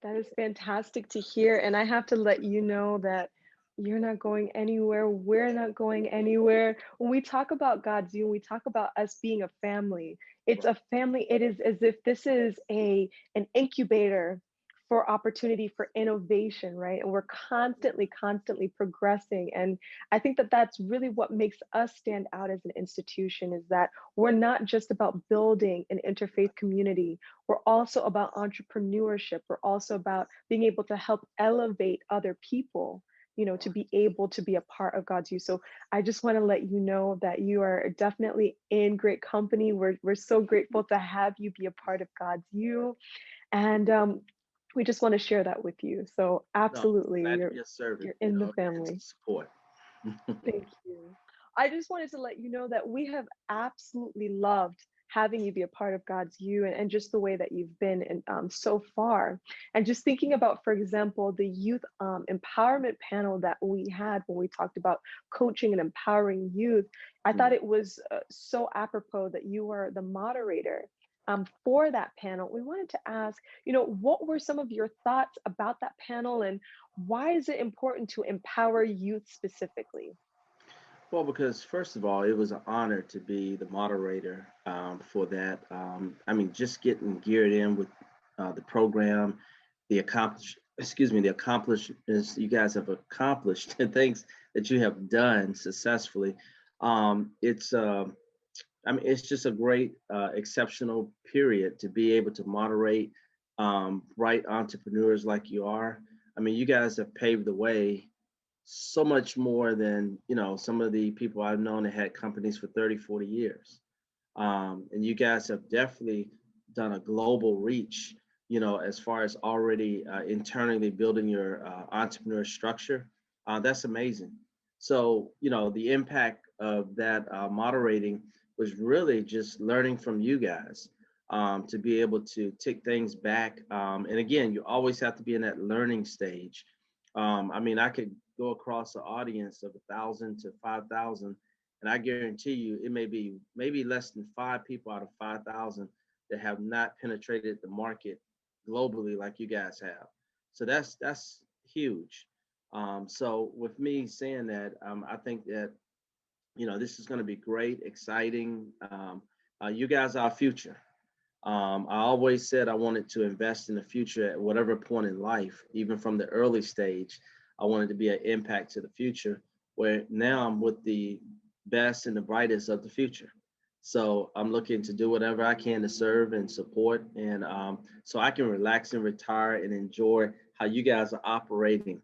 That is fantastic to hear. And I have to let you know that you're not going anywhere. We're not going anywhere. When we talk about GODSU, we talk about us being a family. It's a family. It is as if this is an incubator for opportunity for innovation, right? And we're constantly progressing. And I think that that's really what makes us stand out as an institution, is that we're not just about building an interfaith community. We're also about entrepreneurship. We're also about being able to help elevate other people, you know, to be able to be a part of GODSU. So I just want to let you know that you are definitely in great company. We're so grateful to have you be a part of GODSU. And we just want to share that with you. So absolutely, No, you're in the family. Support. Thank you. I just wanted to let you know that we have absolutely loved having you be a part of GODSU and just the way that you've been so far. And just thinking about, for example, the youth empowerment panel that we had when we talked about coaching and empowering youth, I thought it was so apropos that you were the moderator for that panel. We wanted to ask, you know, what were some of your thoughts about that panel, and why is it important to empower youth specifically? Well, because first of all, it was an honor to be the moderator for that. I mean, just getting geared in with the program, the accomplishments you guys have accomplished, and things that you have done successfully. I mean, it's just a great, exceptional period to be able to moderate bright entrepreneurs like you are. I mean, you guys have paved the way so much more than, you know, some of the people I've known that had companies for 30, 40 years. And you guys have definitely done a global reach, you know, as far as already internally building your entrepreneur structure. That's amazing. So, you know, the impact of that moderating was really just learning from you guys to be able to take things back. And again, you always have to be in that learning stage. I mean, I could go across an audience of 1,000 to 5,000 And I guarantee you, it may be maybe less than 5 people out of 5,000 that have not penetrated the market globally like you guys have. So that's huge. So with me saying that, I think that, you know, this is going to be great, exciting. You guys are our future. I always said I wanted to invest in the future at whatever point in life, even from the early stage. I wanted to be an impact to the future, where now I'm with the best and the brightest of the future. So I'm looking to do whatever I can to serve and support, and so I can relax and retire and enjoy how you guys are operating.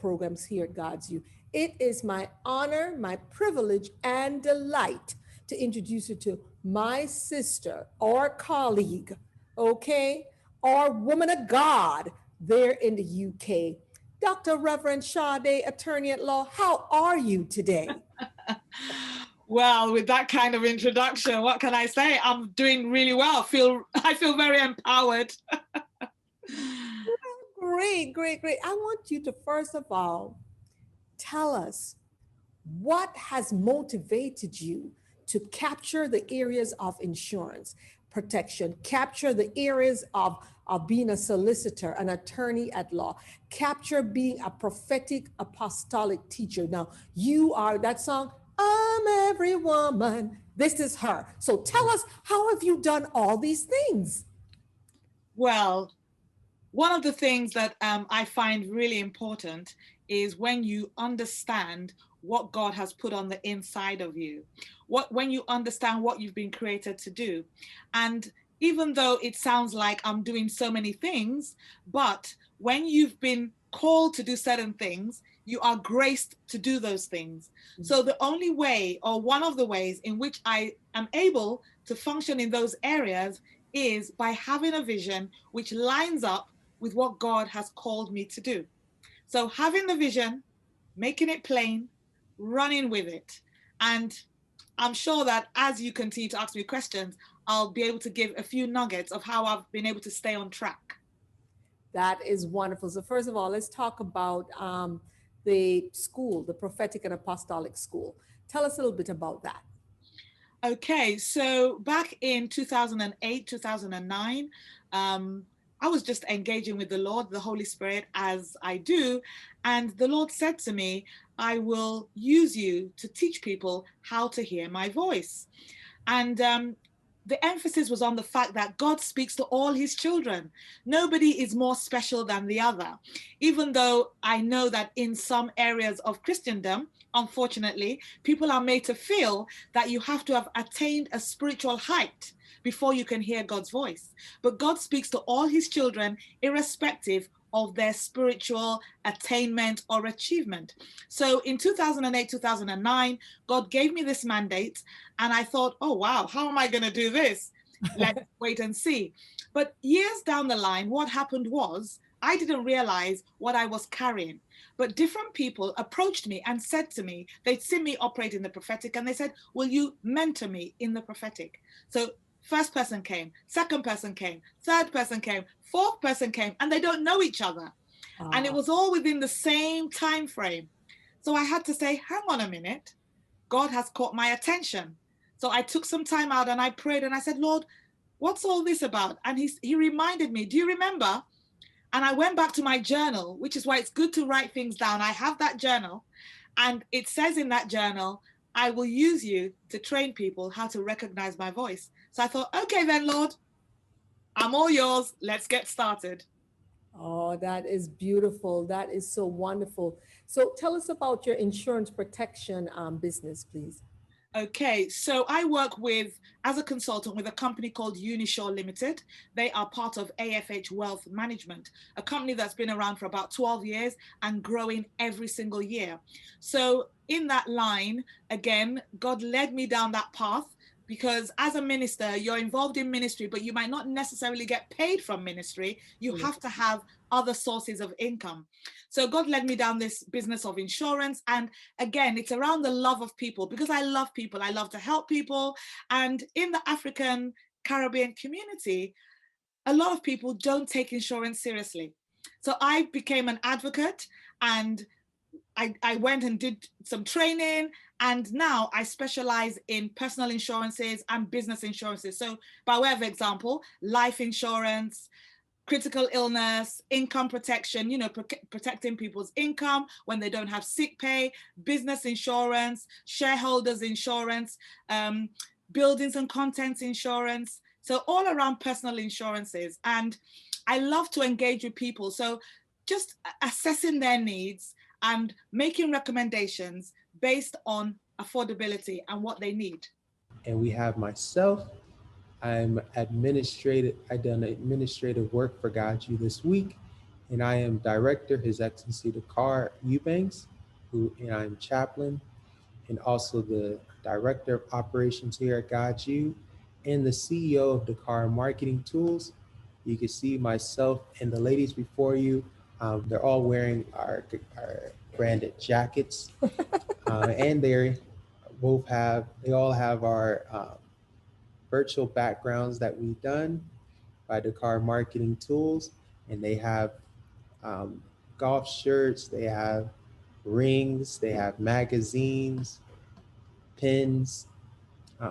Programs here at GODSU. It is my honor, my privilege, and delight to introduce you to my sister or colleague, okay, or woman of God there in the UK. Dr. Reverend Sade, attorney at law, how are you today? Well, with that kind of introduction, what can I say? I'm doing really well. I feel very empowered. Great, great, great. I want you to first of all tell us what has motivated you to capture the areas of insurance protection, capture the areas of being a solicitor, an attorney at law, capture being a prophetic apostolic teacher. Now, you are that song, I'm every woman. This is her. So tell us, how have you done all these things? Well, one of the things that I find really important is when you understand what God has put on the inside of you, when you understand what you've been created to do. And even though it sounds like I'm doing so many things, but when you've been called to do certain things, you are graced to do those things. Mm-hmm. So the only way, or one of the ways in which I am able to function in those areas is by having a vision which lines up with what God has called me to do. So having the vision, making it plain, running with it. And I'm sure that as you continue to ask me questions, I'll be able to give a few nuggets of how I've been able to stay on track. That is wonderful. So first of all, let's talk about the school, the Prophetic and Apostolic School. Tell us a little bit about that. Okay, so back in 2008, 2009, I was just engaging with the Lord, the Holy Spirit, as I do. And the Lord said to me, I will use you to teach people how to hear my voice. And the emphasis was on the fact that God speaks to all his children. Nobody is more special than the other. Even though I know that in some areas of Christendom, unfortunately, people are made to feel that you have to have attained a spiritual height before you can hear God's voice. But God speaks to all his children, irrespective of their spiritual attainment or achievement. So in 2008, 2009, God gave me this mandate, and I thought, oh, wow, how am I going to do this? Let's wait and see. But years down the line, what happened was, I didn't realize what I was carrying. But different people approached me and said to me, they'd seen me operate in the prophetic, and they said, will you mentor me in the prophetic? So first person came, second person came, third person came, fourth person came, and they don't know each other. And it was all within the same time frame. So I had to say, hang on a minute, God has caught my attention. So I took some time out and I prayed and I said, Lord, what's all this about? And he reminded me, do you remember? And I went back to my journal, which is why it's good to write things down. I have that journal, and it says in that journal, I will use you to train people how to recognize my voice. So I thought, okay then, Lord, I'm all yours. Let's get started. Oh, that is beautiful. That is so wonderful. So tell us about your insurance protection business, please. Okay, so I work as a consultant with a company called Unisure Limited. They are part of AFH Wealth Management, a company that's been around for about 12 years and growing every single year. So in that line, again, God led me down that path, because as a minister, you're involved in ministry, but you might not necessarily get paid from ministry. You have to have other sources of income. So God led me down this business of insurance. And again, it's around the love of people, because I love people. I love to help people. And in the African Caribbean community, a lot of people don't take insurance seriously. So I became an advocate, and I went and did some training, and now I specialize in personal insurances and business insurances. So by way of example, life insurance, critical illness, income protection, you know, protecting people's income when they don't have sick pay, business insurance, shareholders insurance, buildings and contents insurance. So all around personal insurances. And I love to engage with people. So just assessing their needs and making recommendations based on affordability and what they need. And we have myself. I done administrative work for GODSU this week, and I am Director, His Excellency the Carl Eubanks, and I'm Chaplain, and also the Director of Operations here at GODSU, and the CEO of Dakar Marketing Tools. You can see myself and the ladies before you. They're all wearing our branded jackets, and they all have our virtual backgrounds that we've done by Dakar Marketing Tools, and they have golf shirts, they have rings, they have magazines, pins,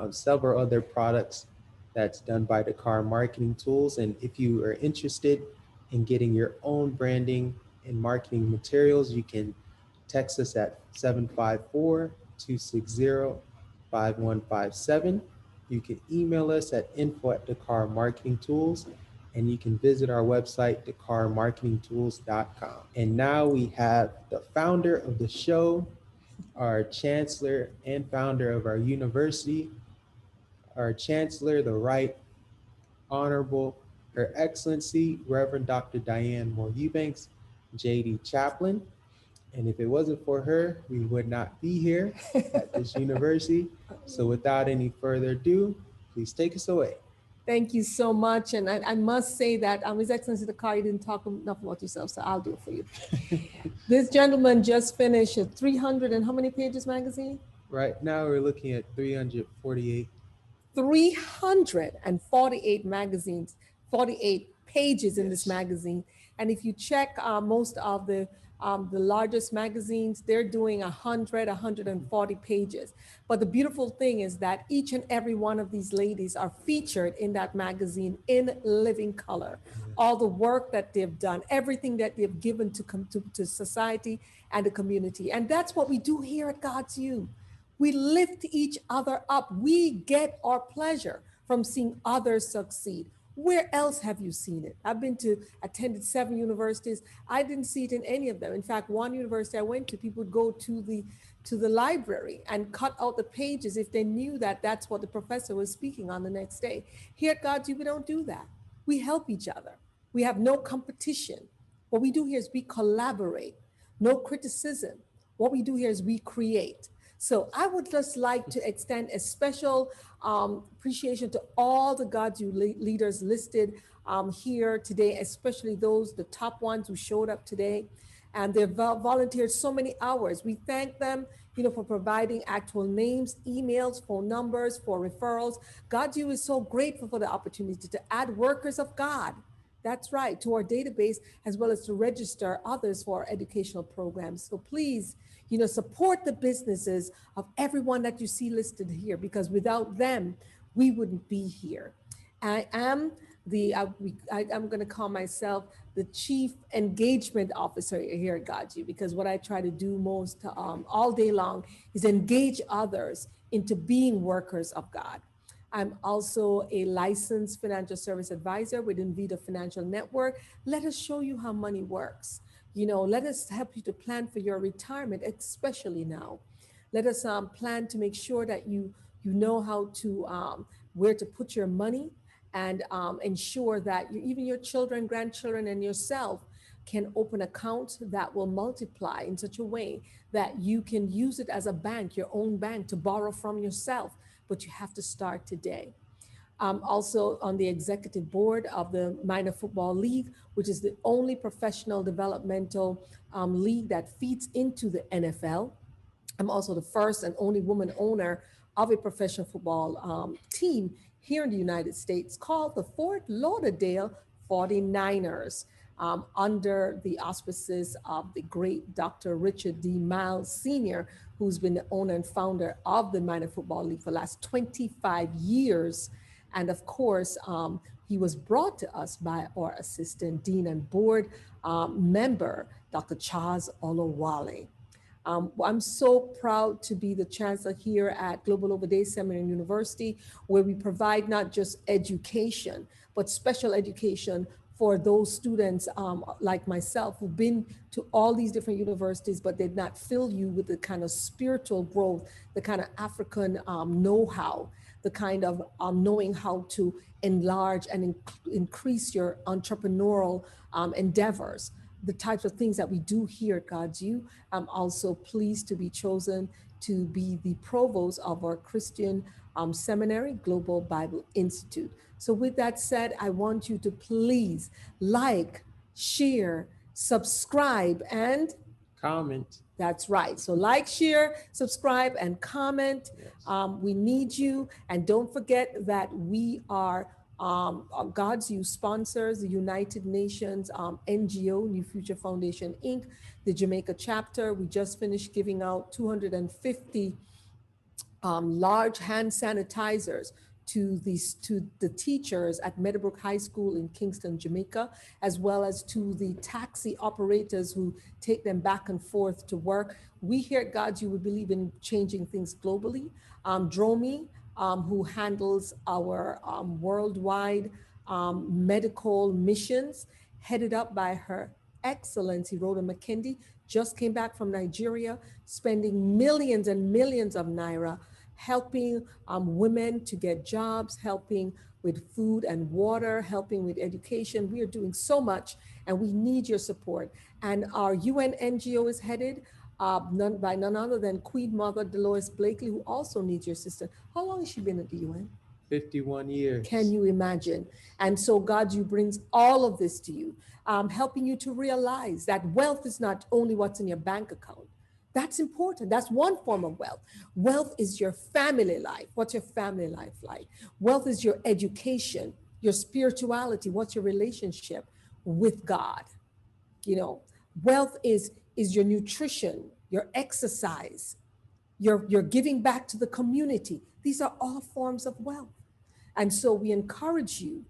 several other products that's done by Dakar Marketing Tools. And if you are interested in getting your own branding and marketing materials, you can text us at 754-260-5157. You can email us at info@Dakar Marketing Tools, and you can visit our website, dakarmarketingtools.com. And now we have the founder of the show, our chancellor and founder of our university, our chancellor, the Right Honorable Her Excellency, Reverend Dr. Diane Moore-Eubanks, JD Chaplain. And if it wasn't for her, we would not be here at this university. So without any further ado, please take us away. Thank you so much. And I must say that His Excellency the Carl, you didn't talk enough about yourself, so I'll do it for you. This gentleman just finished a 300 and how many pages magazine? Right now we're looking at 348. 348 magazines, 48 pages in this magazine. And if you check most of the largest magazines, they're doing 100, 140 pages. But the beautiful thing is that each and every one of these ladies are featured in that magazine in living color. All the work that they've done, everything that they've given to society and the community. And that's what we do here at GODSU. We lift each other up. We get our pleasure from seeing others succeed. Where else have you seen it? I've attended 7 universities. I didn't see it in any of them. In fact, one university I went to, people would go to the library and cut out the pages if they knew that that's what the professor was speaking on the next day. Here at GODSU, we don't do that. We help each other. We have no competition. What we do here is we collaborate, no criticism. What we do here is we create. So I would just like to extend a special appreciation to all the GODSU leaders listed here today, especially the top ones who showed up today. And they've volunteered so many hours. We thank them, for providing actual names, emails, phone numbers, for referrals. GODSU is so grateful for the opportunity to add workers of God. That's right, to our database, as well as to register others for our educational programs. So please, support the businesses of everyone that you see listed here, because without them, we wouldn't be here. I am I'm going to call myself the Chief Engagement Officer here at GODSU, because what I try to do most all day long is engage others into being workers of God. I'm also a licensed financial service advisor with Invita Financial Network. Let us show you how money works. Let us help you to plan for your retirement, especially now. Let us plan to make sure that you know how to, where to put your money, and ensure that even your children, grandchildren, and yourself can open accounts that will multiply in such a way that you can use it as a bank, your own bank, to borrow from yourself. But you have to start today. Also on the executive board of the Minor Football League, which is the only professional developmental league that feeds into the NFL. I'm also the first and only woman owner of a professional football team here in the United States called the Fort Lauderdale 49ers. under the auspices of the great Dr. Richard D. Myles Sr., who's been the owner and founder of the Minor Football League for the last 25 years. And of course, he was brought to us by our assistant dean and board member, Dr. Charles Olawole. I'm so proud to be the chancellor here at Global Overdose Seminary University, where we provide not just education, but special education for those students like myself who've been to all these different universities, but did not fill you with the kind of spiritual growth, the kind of African know-how, the kind of knowing how to enlarge and increase your entrepreneurial endeavors, the types of things that we do here at GODSU. I'm also pleased to be chosen to be the provost of our Christian seminary, Global Bible Institute. So with that said, I want you to please like, share, subscribe, and comment. That's right. So like, share, subscribe, and comment. Yes. We need you. And don't forget that we are GODSU sponsors the United Nations NGO, New Future Foundation, Inc., the Jamaica chapter. We just finished giving out 250 large hand sanitizers to the teachers at Meadowbrook High School in Kingston, Jamaica, as well as to the taxi operators who take them back and forth to work. We here at GODSU, we believe in changing things globally. Dromi, who handles our worldwide medical missions, headed up by Her Excellency Rhoda McKendy, just came back from Nigeria, spending millions and millions of naira, helping women to get jobs, helping with food and water, helping with education. We are doing so much and we need your support. And our UN NGO is headed by none other than Queen Mother Dolores Blakely, who also needs your assistance. How long has she been at the UN? 51 years. Can you imagine? And so GODSU brings all of this to you, helping you to realize that wealth is not only what's in your bank account. That's important. That's one form of wealth. Wealth is your family life. What's your family life like? Wealth is your education, your spirituality. What's your relationship with God? You know, wealth is your nutrition, your exercise, your giving back to the community. These are all forms of wealth. And so we encourage you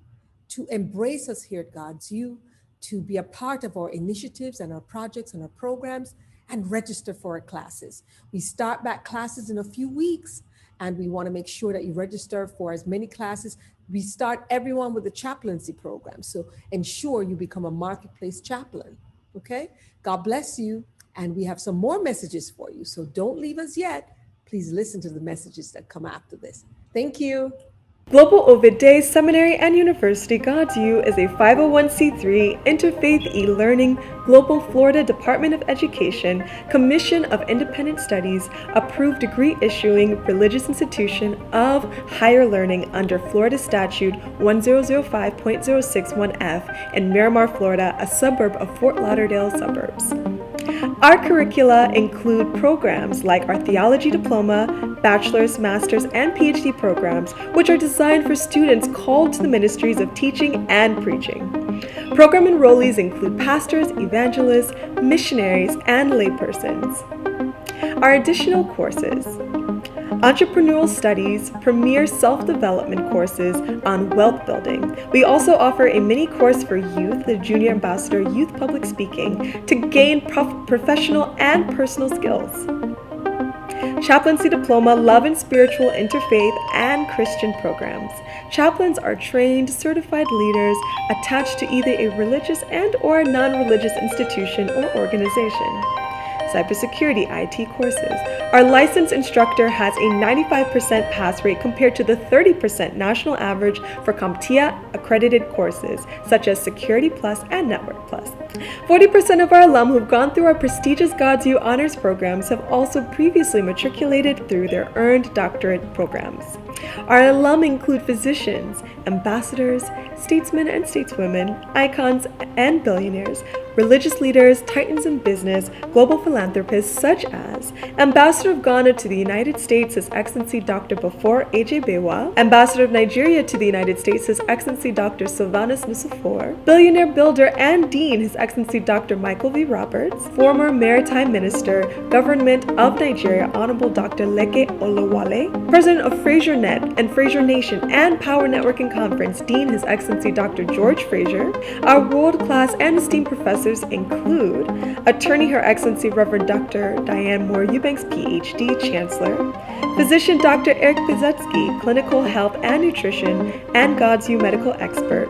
to embrace us here at GODSU, to be a part of our initiatives and our projects and our programs, and register for our classes. We start back classes in a few weeks, and we want to make sure that you register for as many classes. We start everyone with the chaplaincy program, so ensure you become a marketplace chaplain, okay? God bless you, and we have some more messages for you, so don't leave us yet. Please listen to the messages that come after this. Thank you. Global Ovid Day Seminary and University GODSU is a 501c3 interfaith e-learning Global Florida Department of Education Commission of Independent Studies approved degree issuing religious institution of higher learning under Florida Statute 1005.061F in Miramar, Florida, a suburb of Fort Lauderdale suburbs. Our curricula include programs like our theology diploma, bachelor's, master's, and PhD programs, which are designed for students called to the ministries of teaching and preaching. Program enrollees include pastors, evangelists, missionaries, and laypersons. Our additional courses: Entrepreneurial Studies, premier self-development courses on wealth building. We also offer a mini course for youth, the Junior Ambassador Youth Public Speaking, to gain professional and personal skills. Chaplaincy Diploma, Love and Spiritual Interfaith and Christian programs. Chaplains are trained, certified leaders attached to either a religious and or non-religious institution or organization. Cybersecurity IT courses. Our licensed instructor has a 95% pass rate compared to the 30% national average for CompTIA accredited courses, such as Security Plus and Network Plus. 40% of our alum who've gone through our prestigious GODSU honors programs have also previously matriculated through their earned doctorate programs. Our alum include physicians, ambassadors, statesmen and stateswomen, icons and billionaires, religious leaders, titans in business, global philanthropists such as Ambassador of Ghana to the United States, His Excellency Dr. Bafor A.J. Bewa, Ambassador of Nigeria to the United States, His Excellency Dr. Sylvanus Nusifor, billionaire builder and dean, His Excellency Dr. Michael V. Roberts, former Maritime Minister, Government of Nigeria, Honorable Dr. Leke Olawole, President of Fraser Net and Fraser Nation and Power Networking Conference, Dean, His Excellency Dr. George Fraser. Our world-class and esteemed professors include Attorney Her Excellency Reverend Dr. Diane Moore-Eubanks, PhD, Chancellor, Physician Dr. Eric Pesetsky, Clinical Health and Nutrition and GODSU Medical Expert,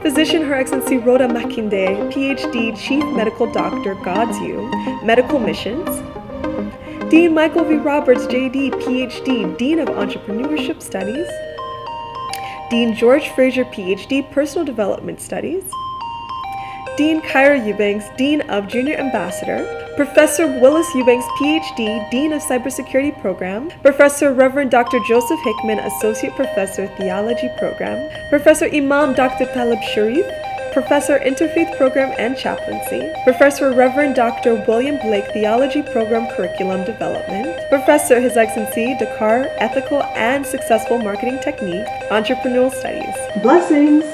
Physician Her Excellency Rhoda Makinde, PhD, Chief Medical Doctor, GODSU, Medical Missions, Dean Michael V. Roberts, JD, PhD, Dean of Entrepreneurship Studies, Dean George Fraser, PhD, Personal Development Studies, Dean Cairo Eubanks, Dean of Junior Ambassador, Professor Willis Eubanks, PhD, Dean of Cybersecurity Program, Professor Reverend Dr. Joseph Hickman, Associate Professor, Theology Program, Professor Imam Dr. Talib Sharif, Professor Interfaith Program and Chaplaincy, Professor Reverend Dr. William Blake, Theology Program Curriculum Development, Professor His Excellency Dakar, Ethical and Successful Marketing Technique, Entrepreneurial Studies. Blessings!